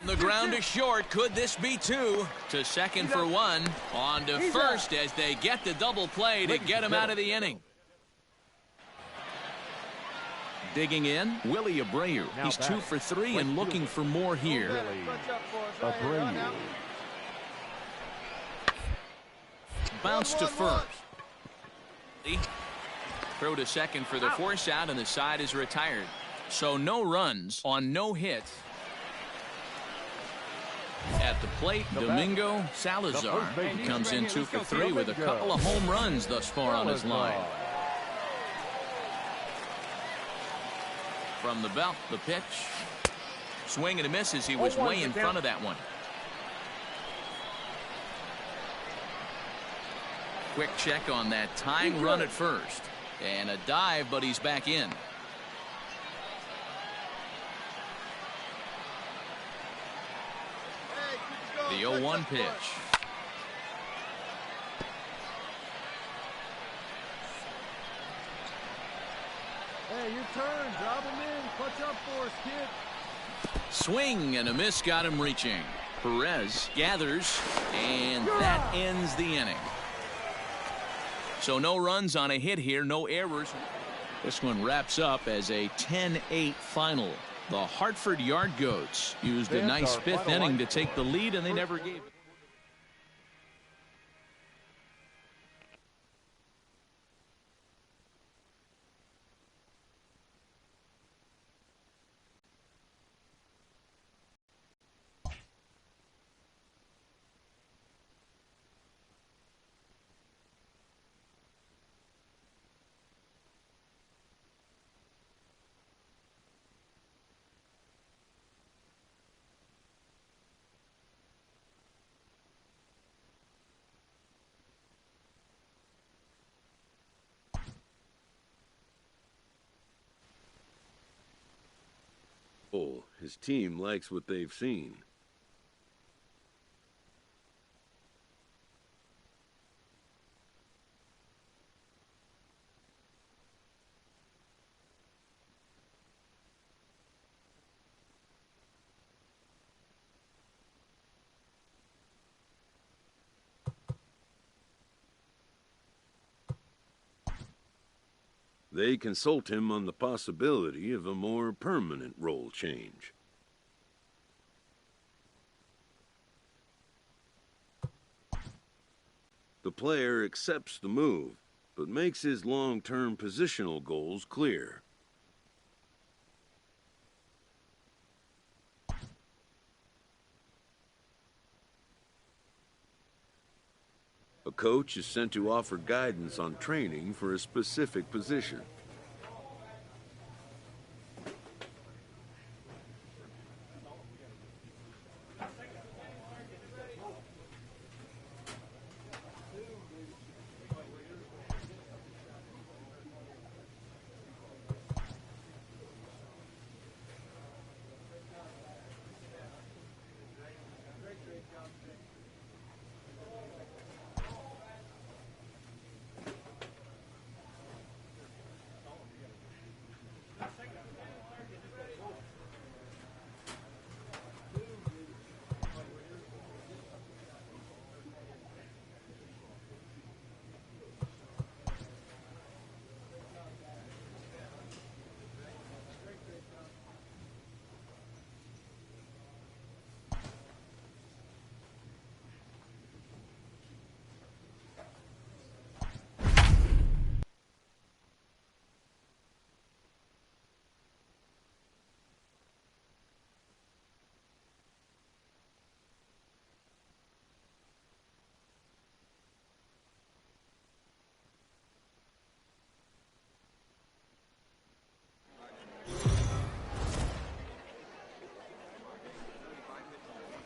The ground is short. Could this be 2? To second for 1. On to first as they get the double play to get him out of the inning. Digging in, Willie Abreu. He's 2 for 3 and looking for more here. Abreu. Bounce to first. Throw to second for the force out, and the side is retired. So no runs on no hits. At the plate, Domingo Salazar comes in 2 for 3 with a couple of home runs thus far on his line. From the belt, the pitch. Swing and a miss as he was way in front of that one. Quick check on that tying run at first. And a dive, but he's back in. The 0-1 pitch. Hey, your turn. Drop him in. Clutch up for us, kid. Swing and a miss got him reaching. Perez gathers, and that ends the inning. So no runs on a hit here, no errors. This one wraps up as a 10-8 final. The Hartford Yard Goats used a nice 5th inning to take the lead, and they never gave it. His team likes what they've seen. They consult him on the possibility of a more permanent role change. The player accepts the move, but makes his long-term positional goals clear. A coach is sent to offer guidance on training for a specific position.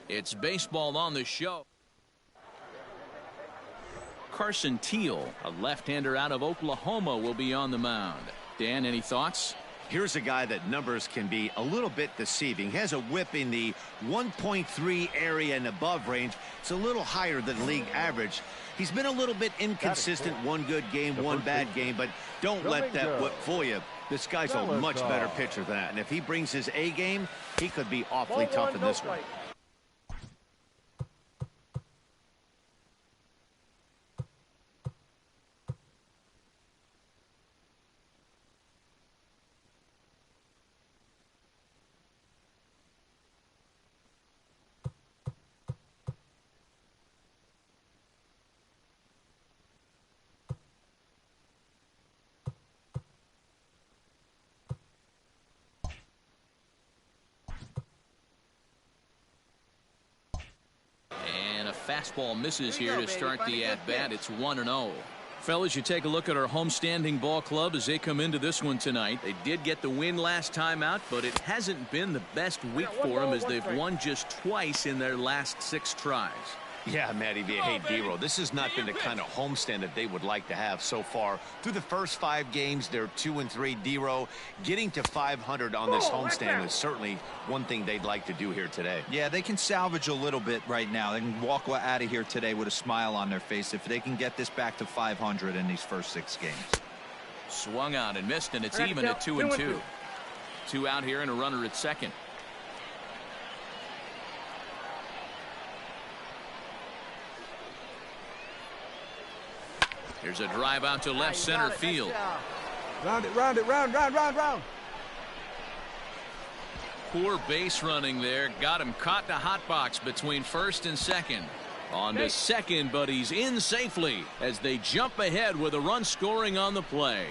It's baseball on the show. Carson Teal, a left-hander out of Oklahoma, will be on the mound. Dan, any thoughts? Here's a guy that numbers can be a little bit deceiving. He has a whip in the 1.3 area and above range. It's a little higher than league average. He's been a little bit inconsistent. One good game, one bad game, but don't let that whip fool you. This guy's a much better pitcher than that. And if he brings his A game, he could be awfully tough in this one. fastball misses Here you here go, to baby. start Find a the good at-bat. pitch. It's 1-0. Fellas, you take a look at our homestanding ball club as they come into this one tonight. They did get the win last time out, but it hasn't been the best week for them as they've won just twice in their last 6 tries. Yeah, Matty V. Hey, D-Roll, this has not been the kind of homestand that they would like to have so far. Through the first 5 games, they're 2-3. D-Roll, getting to 500 on this homestand is certainly one thing they'd like to do here today. Yeah, they can salvage a little bit right now. They can walk out of here today with a smile on their face if they can get this back to 500 in these first 6 games. Swung on and missed, and it's even at 2-2. 2 out here and a runner at second. Here's a drive out to left center field. Round it, round it, round. Poor base running there. Got him caught in a hot box between first and second. On to second, but he's in safely as they jump ahead with a run scoring on the play.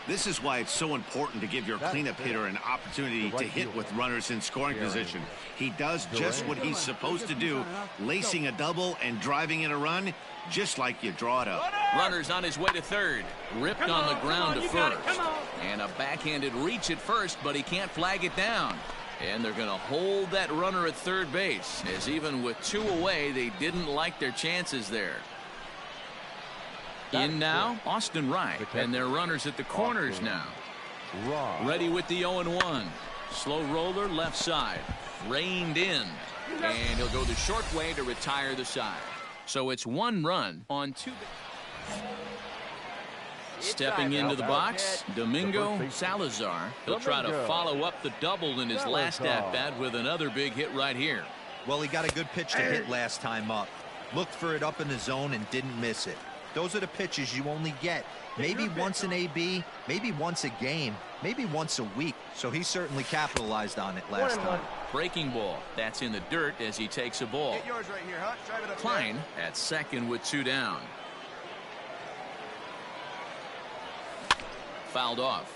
This is why it's so important to give your cleanup hitter an opportunity to hit with runners in scoring position. He does just what he's supposed to do, lacing a double and driving in a run, just like you draw it up. Runner's on his way to third. Ripped on the ground to first. And a backhanded reach at first, but he can't flag it down. And they're going to hold that runner at third base, as even with 2 away, they didn't like their chances there. In now, Austin Wright, and their runners at the corners now. Ready with the 0-1. Slow roller left side. Reined in. And he'll go the short way to retire the side. So it's 1 run on 2. Stepping into the box, Domingo Salazar. He'll try to follow up the double in his last at-bat with another big hit right here. Well, he got a good pitch to hit last time up. Looked for it up in the zone and didn't miss it. Those are the pitches you only get maybe once in AB, maybe once a game, maybe once a week. So he certainly capitalized on it last time. Breaking ball. That's in the dirt as he takes a ball. Get yours right here, huh? Drive it up Klein at second with 2 down. Fouled off.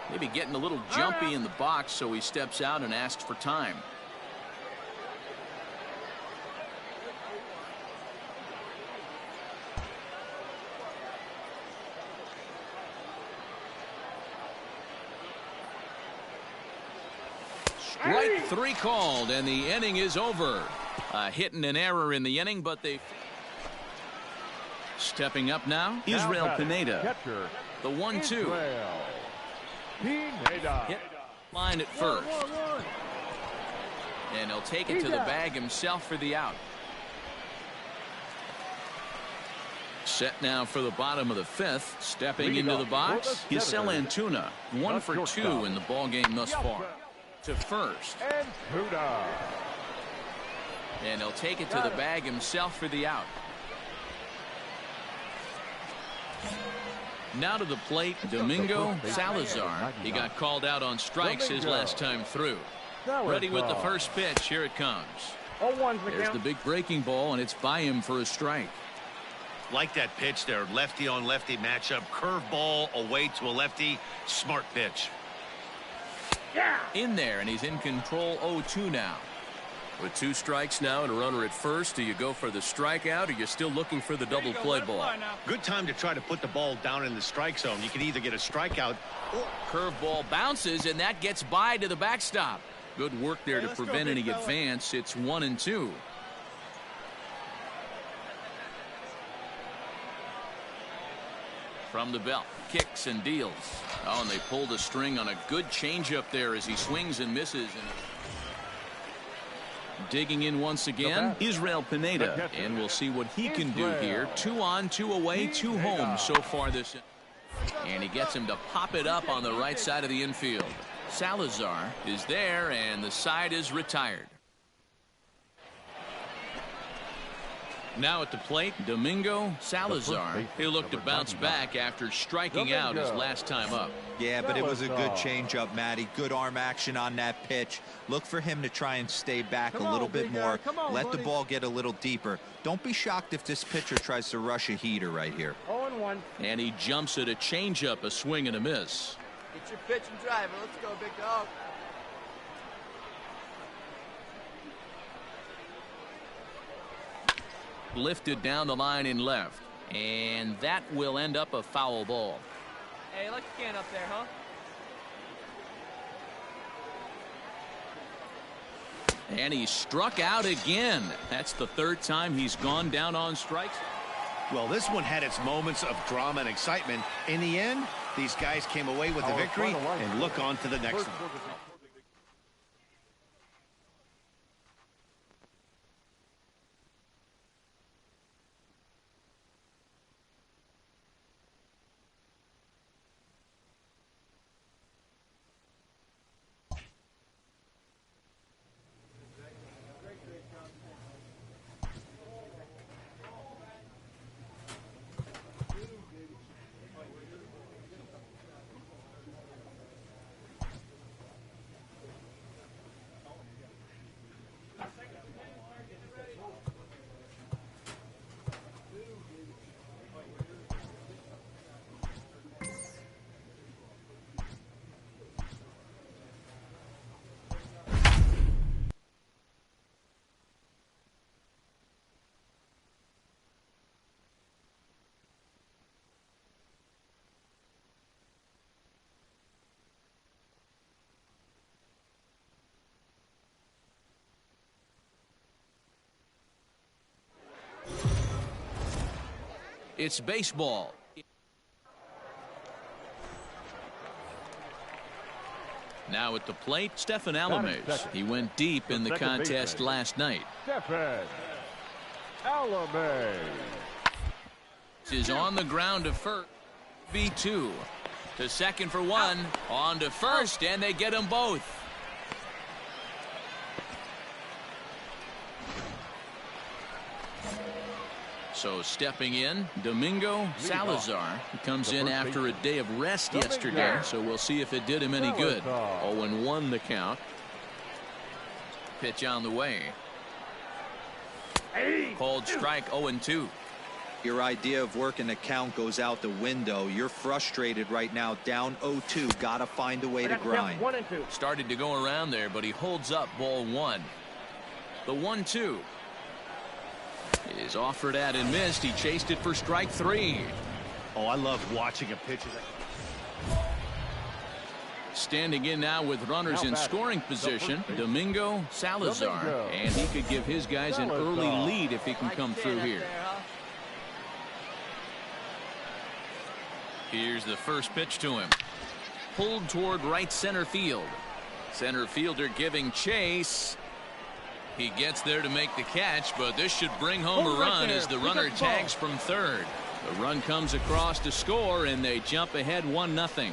Maybe getting a little jumpy in the box, so he steps out and asks for time. Strike 3 called, and the inning is over. Hit and an error in the inning, but they. Stepping up now, Israel Pineda. The 1-2. Hit line at first. And he'll take it to the bag himself for the out. Set now for the bottom of the 5th. Stepping into the box, Giselle Antuna. 1 for 2 in the ball game thus far. To first. And he'll take it to the bag himself for the out. Now to the plate, Domingo Salazar. He got called out on strikes his last time through. Ready with the first pitch. Here it comes. There's the big breaking ball, and it's by him for a strike. Like that pitch there, lefty on lefty matchup, curveball away to a lefty, smart pitch. In there, and he's in control. 0-2 now. With 2 strikes now and a runner at first, do you go for the strikeout, or you're still looking for the double play ball? Good time to try to put the ball down in the strike zone. You can either get a strikeout or curveball bounces, and that gets by to the backstop. Good work there to prevent any advance. It's 1-2. From the belt, kicks and deals. Oh, and they pulled a string on a good changeup there as he swings and misses. Digging in once again, Israel Pineda, and we'll see what he can do here. 2 on, 2 away, 2 home so far this. And he gets him to pop it up on the right side of the infield. Salazar is there, and the side is retired. Now at the plate, Domingo Salazar. He looked to bounce back after striking out his last time up. Yeah, but it was a good changeup, Matty. Good arm action on that pitch. Look for him to try and stay back a little bit more. Let the ball get a little deeper. Don't be shocked if this pitcher tries to rush a heater right here. 0-1. And he jumps at a changeup, a swing and a miss. Get your pitch and driver. Let's go, big dog. Lifted down the line in left. And that will end up a foul ball. Hey, you like the can up there, huh? And he struck out again. That's the third time he's gone down on strikes. Well, this one had its moments of drama and excitement. In the end, these guys came away with the victory and look on to the next one. It's baseball. Now at the plate, Stephen Alames. He went deep in the contest last night. Stephen Alames is on the ground to first. B2 to second for one. On to first, and they get them both. So stepping in, Domingo Salazar. He comes in after a day of rest yesterday, so we'll see if it did him any good. 0-1 the count. Pitch on the way. Called strike 0-2. Your idea of working the count goes out the window. You're frustrated right now, down 0-2. Got to find a way to grind. Started to go around there, but he holds up ball one. The 1-2. Is offered at and missed. He chased it for strike three. Oh, I love watching a pitcher. Standing in now with runners in scoring position, Domingo Salazar. And he could give his guys an early lead if he can come through here. Here's the first pitch to him. Pulled toward right center field. Center fielder giving chase. He gets there to make the catch, but this should bring home a run as the runner tags from third. The run comes across to score, and they jump ahead 1-0.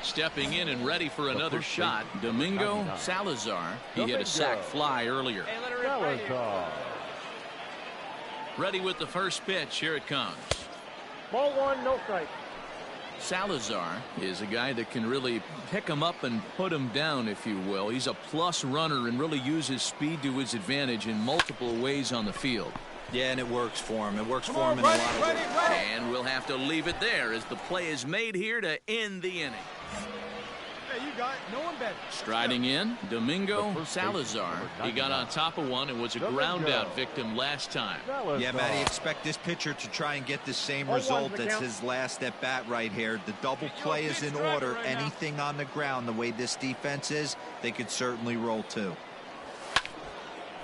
Stepping in and ready for another shot, Domingo Salazar. He hit a sac fly earlier. Ready with the first pitch. Here it comes. Ball one, no strike. Salazar is a guy that can really pick him up and put him down, if you will. He's a plus runner and really uses speed to his advantage in multiple ways on the field. Yeah, and it works for him. It works for him in a lot of ways. And we'll have to leave it there as the play is made here to end the inning. Hey, you got it. No one better. Striding in, Domingo Salazar. He got on top of one and was a ground out victim last time. Yeah, Matty, expect this pitcher to try and get the same result. That's his last at bat right here. The double play is in order. Anything on the ground, the way this defense is, they could certainly roll too.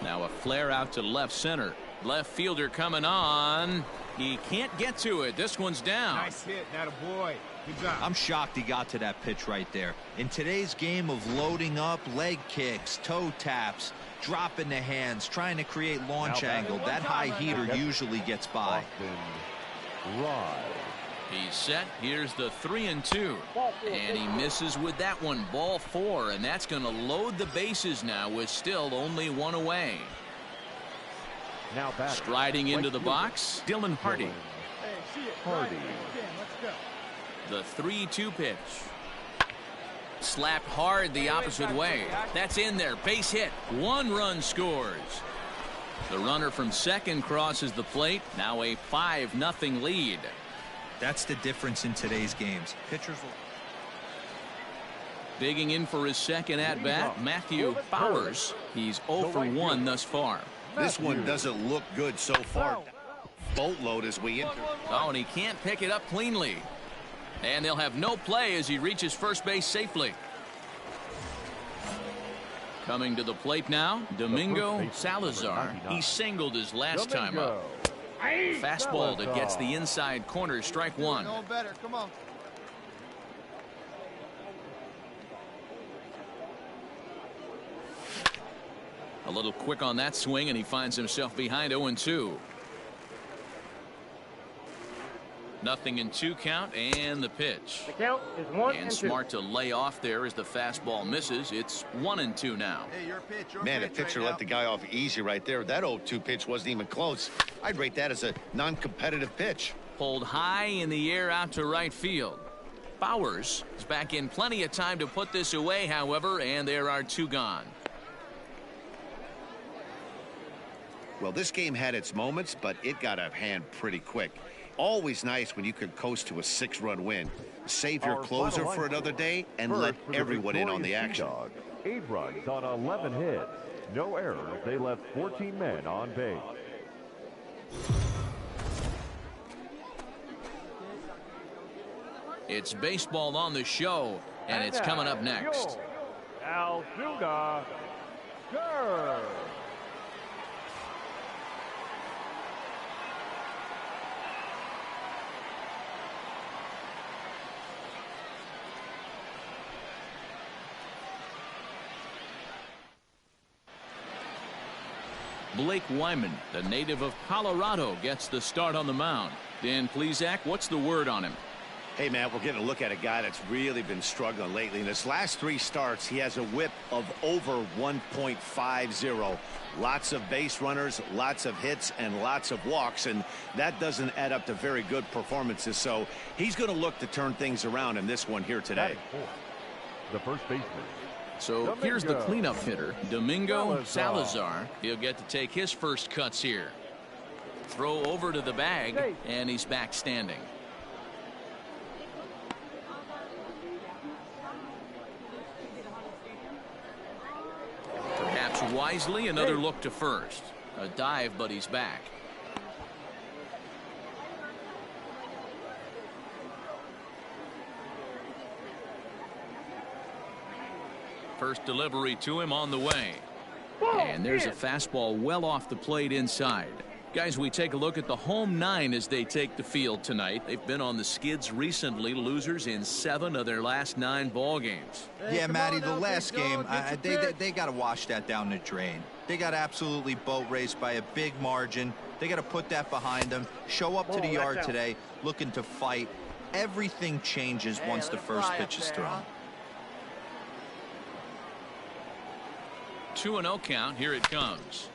Now a flare out to left center. Left fielder coming on. He can't get to it. This one's down. Nice hit. That a boy. Good job. I'm shocked he got to that pitch right there. In today's game of loading up, leg kicks, toe taps, dropping the hands, trying to create launch angle, that high heater usually gets by. He's set. Here's the 3-2. And he misses with that one. Ball four. And that's going to load the bases now with still only one away. Now striding into the box, Dylan Hardy. The 3-2 pitch. Slapped hard the opposite way. That's in there. Base hit. One run scores. The runner from second crosses the plate. Now a 5-0 lead. That's the difference in today's games. Pitchers will... Digging in for his second at-bat, Matthew Bowers. He's 0 for 1 thus far. This one doesn't look good so far. Boatload as we enter. Oh, and he can't pick it up cleanly. And they'll have no play as he reaches first base safely. Coming to the plate now, Domingo Salazar. He singled his last time up. Fastball that gets the inside corner, strike one. No better. Come on. A little quick on that swing, and he finds himself behind 0-2. Nothing in 2 count, and the pitch. The count is 1 and 2. Smart to lay off there as the fastball misses. It's 1-2 now. Hey, your pitch. Man, a pitcher let the guy off easy right there. That 0-2 pitch wasn't even close. I'd rate that as a non-competitive pitch. Pulled high in the air out to right field. Bowers is back in plenty of time to put this away, however, and there are 2 gone. Well, this game had its moments, but it got out of hand pretty quick. Always nice when you could coast to a 6-run win. Save your closer for another day and let everyone in on the action. 8 runs on 11 hits. No errors. They left 14 men on base. It's baseball on the show, and it's coming up next. Altuga. Sure. Blake Wyman, the native of Colorado, gets the start on the mound. Dan Plesac, what's the word on him? Hey, man, we're getting a look at a guy that's really been struggling lately. In his last 3 starts, he has a whip of over 1.50. Lots of base runners, lots of hits, and lots of walks, and that doesn't add up to very good performances. So he's going to look to turn things around in this one here today. The first baseman. So Domingo. Here's the cleanup hitter, Domingo Salazar. He'll get to take his first cuts here. Throw over to the bag, and he's back standing. Perhaps wisely, another look to first. A dive, but he's back. First delivery to him on the way. And there's a fastball well off the plate inside. Guys, we take a look at the home 9 as they take the field tonight. They've been on the skids recently, losers in 7 of their last 9 ball games. Yeah, Matty, the last game, they got to wash that down the drain. They got absolutely boat raced by a big margin. They got to put that behind them. Show up to the yard today looking to fight. Everything changes once the first pitch is thrown. 2-0 count. Here it comes.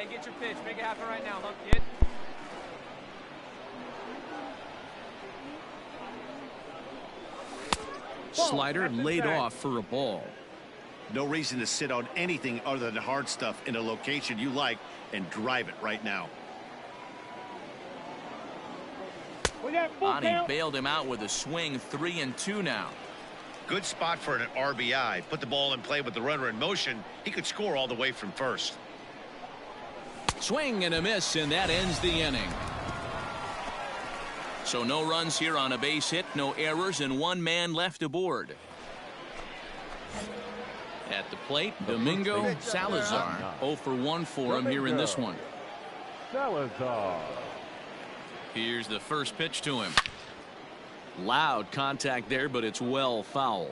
get your pitch. Make it happen right now, huh, kid? Slider laid off for a ball. No reason to sit on anything other than hard stuff in a location you like and drive it right now. Ani bailed him out with a swing. 3-2 now. Good spot for an RBI. Put the ball in play with the runner in motion. He could score all the way from first. Swing and a miss, and that ends the inning. So no runs here on a base hit, no errors, and one man left aboard. At the plate, Domingo Salazar. 0 for 1 for him here in this one. Salazar. Here's the first pitch to him. Loud contact there, but it's well foul.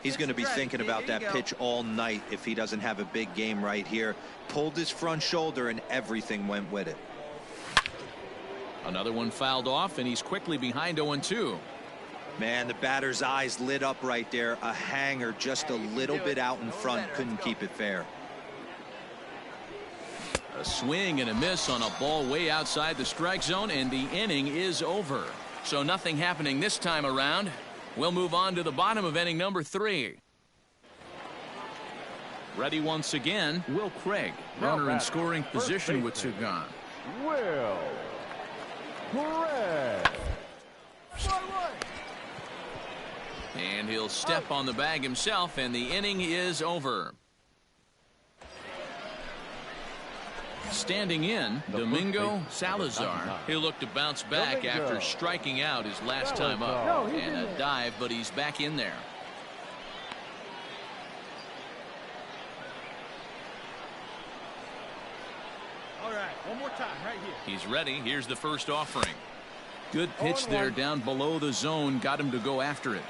He's going to be thinking about that pitch all night if he doesn't have a big game right here. Pulled his front shoulder and everything went with it. Another one fouled off, and he's quickly behind 0-2. Man, the batter's eyes lit up right there. A hanger just a little bit out in front. Couldn't keep it fair. A swing and a miss on a ball way outside the strike zone, and the inning is over. So nothing happening this time around. We'll move on to the bottom of inning number 3. Ready once again, Will Craig. Runner in scoring position with two gone. Will Craig. And he'll step on the bag himself, and the inning is over. Standing in, Domingo Salazar. He'll look to bounce back after striking out his last time up. And a dive, but he's back in there. All right, one more time right here. He's ready. Here's the first offering. Good pitch there down below the zone. Got him to go after it.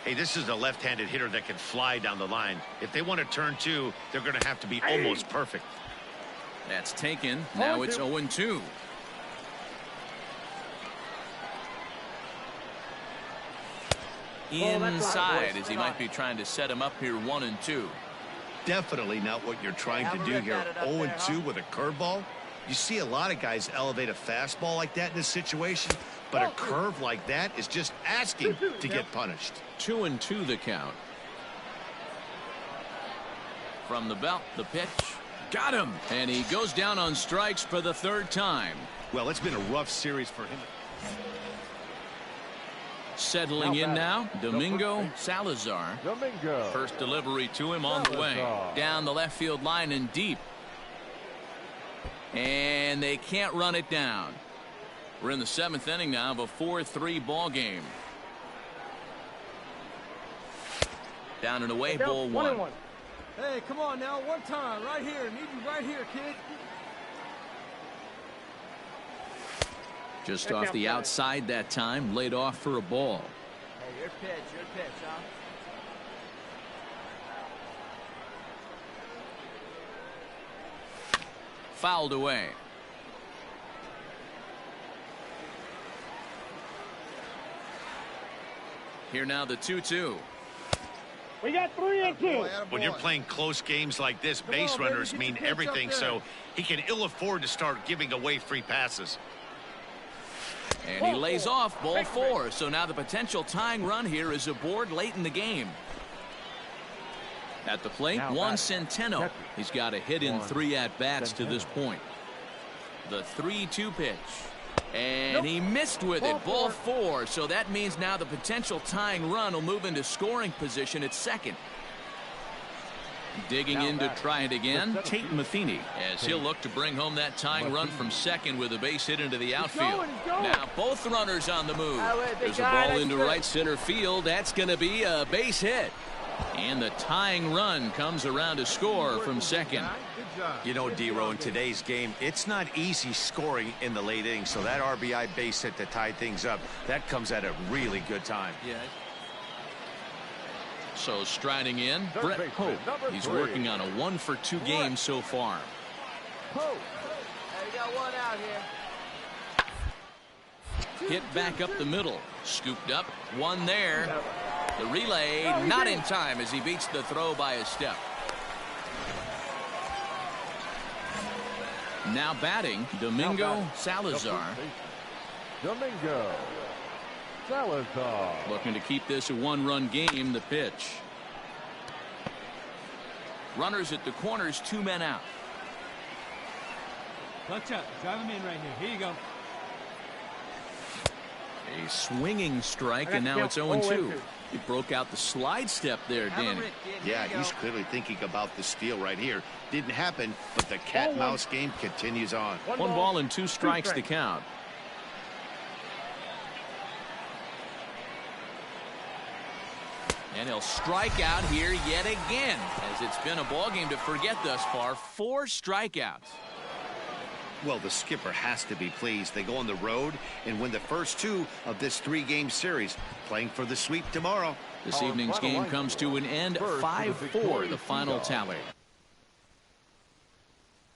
Hey, this is a left-handed hitter that can fly down the line. If they want to turn 2, they're going to have to be almost perfect. That's taken. Now it's 0-2. Inside, as he might be trying to set him up here 1-2. Definitely not what you're trying to do here. 0-2 with a curveball. You see a lot of guys elevate a fastball like that in this situation, but a curve like that is just asking to get punished. 2-2 the count. From the belt, the pitch. Got him. And he goes down on strikes for the 3rd time. Well, it's been a rough series for him. Settling in now, Domingo Salazar. Domingo. First delivery to him on the way. Down the left field line and deep. And they can't run it down. We're in the 7th inning now of a 4-3 ball game. Down and away, ball 1. Hey, come on now, one time, right here. Need you right here, kid. Just off the outside that time, laid off for a ball. Hey, your pitch, huh? Fouled away. Here now the 2-2. We got 3-2. When you're playing close games like this, base runners mean everything, so he can ill afford to start giving away free passes. And he lays off ball 4. So now the potential tying run here is aboard late in the game. At the plate, Juan Centeno. He's got a hit in 3 at-bats to this point. The 3-2 pitch. And he missed with it. Ball 4. So that means now the potential tying run will move into scoring position at second. Digging in to try it again, Tate Matheny, as he'll look to bring home that tying run from second with a base hit into the outfield. Now both runners on the move. There's a ball into right center field. That's going to be a base hit. And the tying run comes around to score from second. You know, D-Row, in today's game, it's not easy scoring in the late innings, so that RBI base hit to tie things up, that comes at a really good time. Yeah. So striding in, Brett Pope. He's working on a 1-for-2 game so far. Hey, we got one out here. Hit back up the middle. Scooped up. One there. The relay not in time as he beats the throw by a step. Now batting, Domingo Salazar. Domingo Salazar. Looking to keep this a one-run game. The pitch. Runners at the corners, 2 men out. Clutch up. Drive him in right here. Here you go. A swinging strike, and now it's 0-2. He broke out the slide step there, Danny. Yeah, he's clearly thinking about the steal right here. Didn't happen, but the cat-mouse game continues on. 1 ball and 2 strikes to count. And he'll strike out here yet again, as it's been a ball game to forget thus far. 4 strikeouts. Well, the skipper has to be pleased. They go on the road and win the first 2 of this 3-game series, playing for the sweep tomorrow. This evening's game comes to an end, 5-4, the final tally.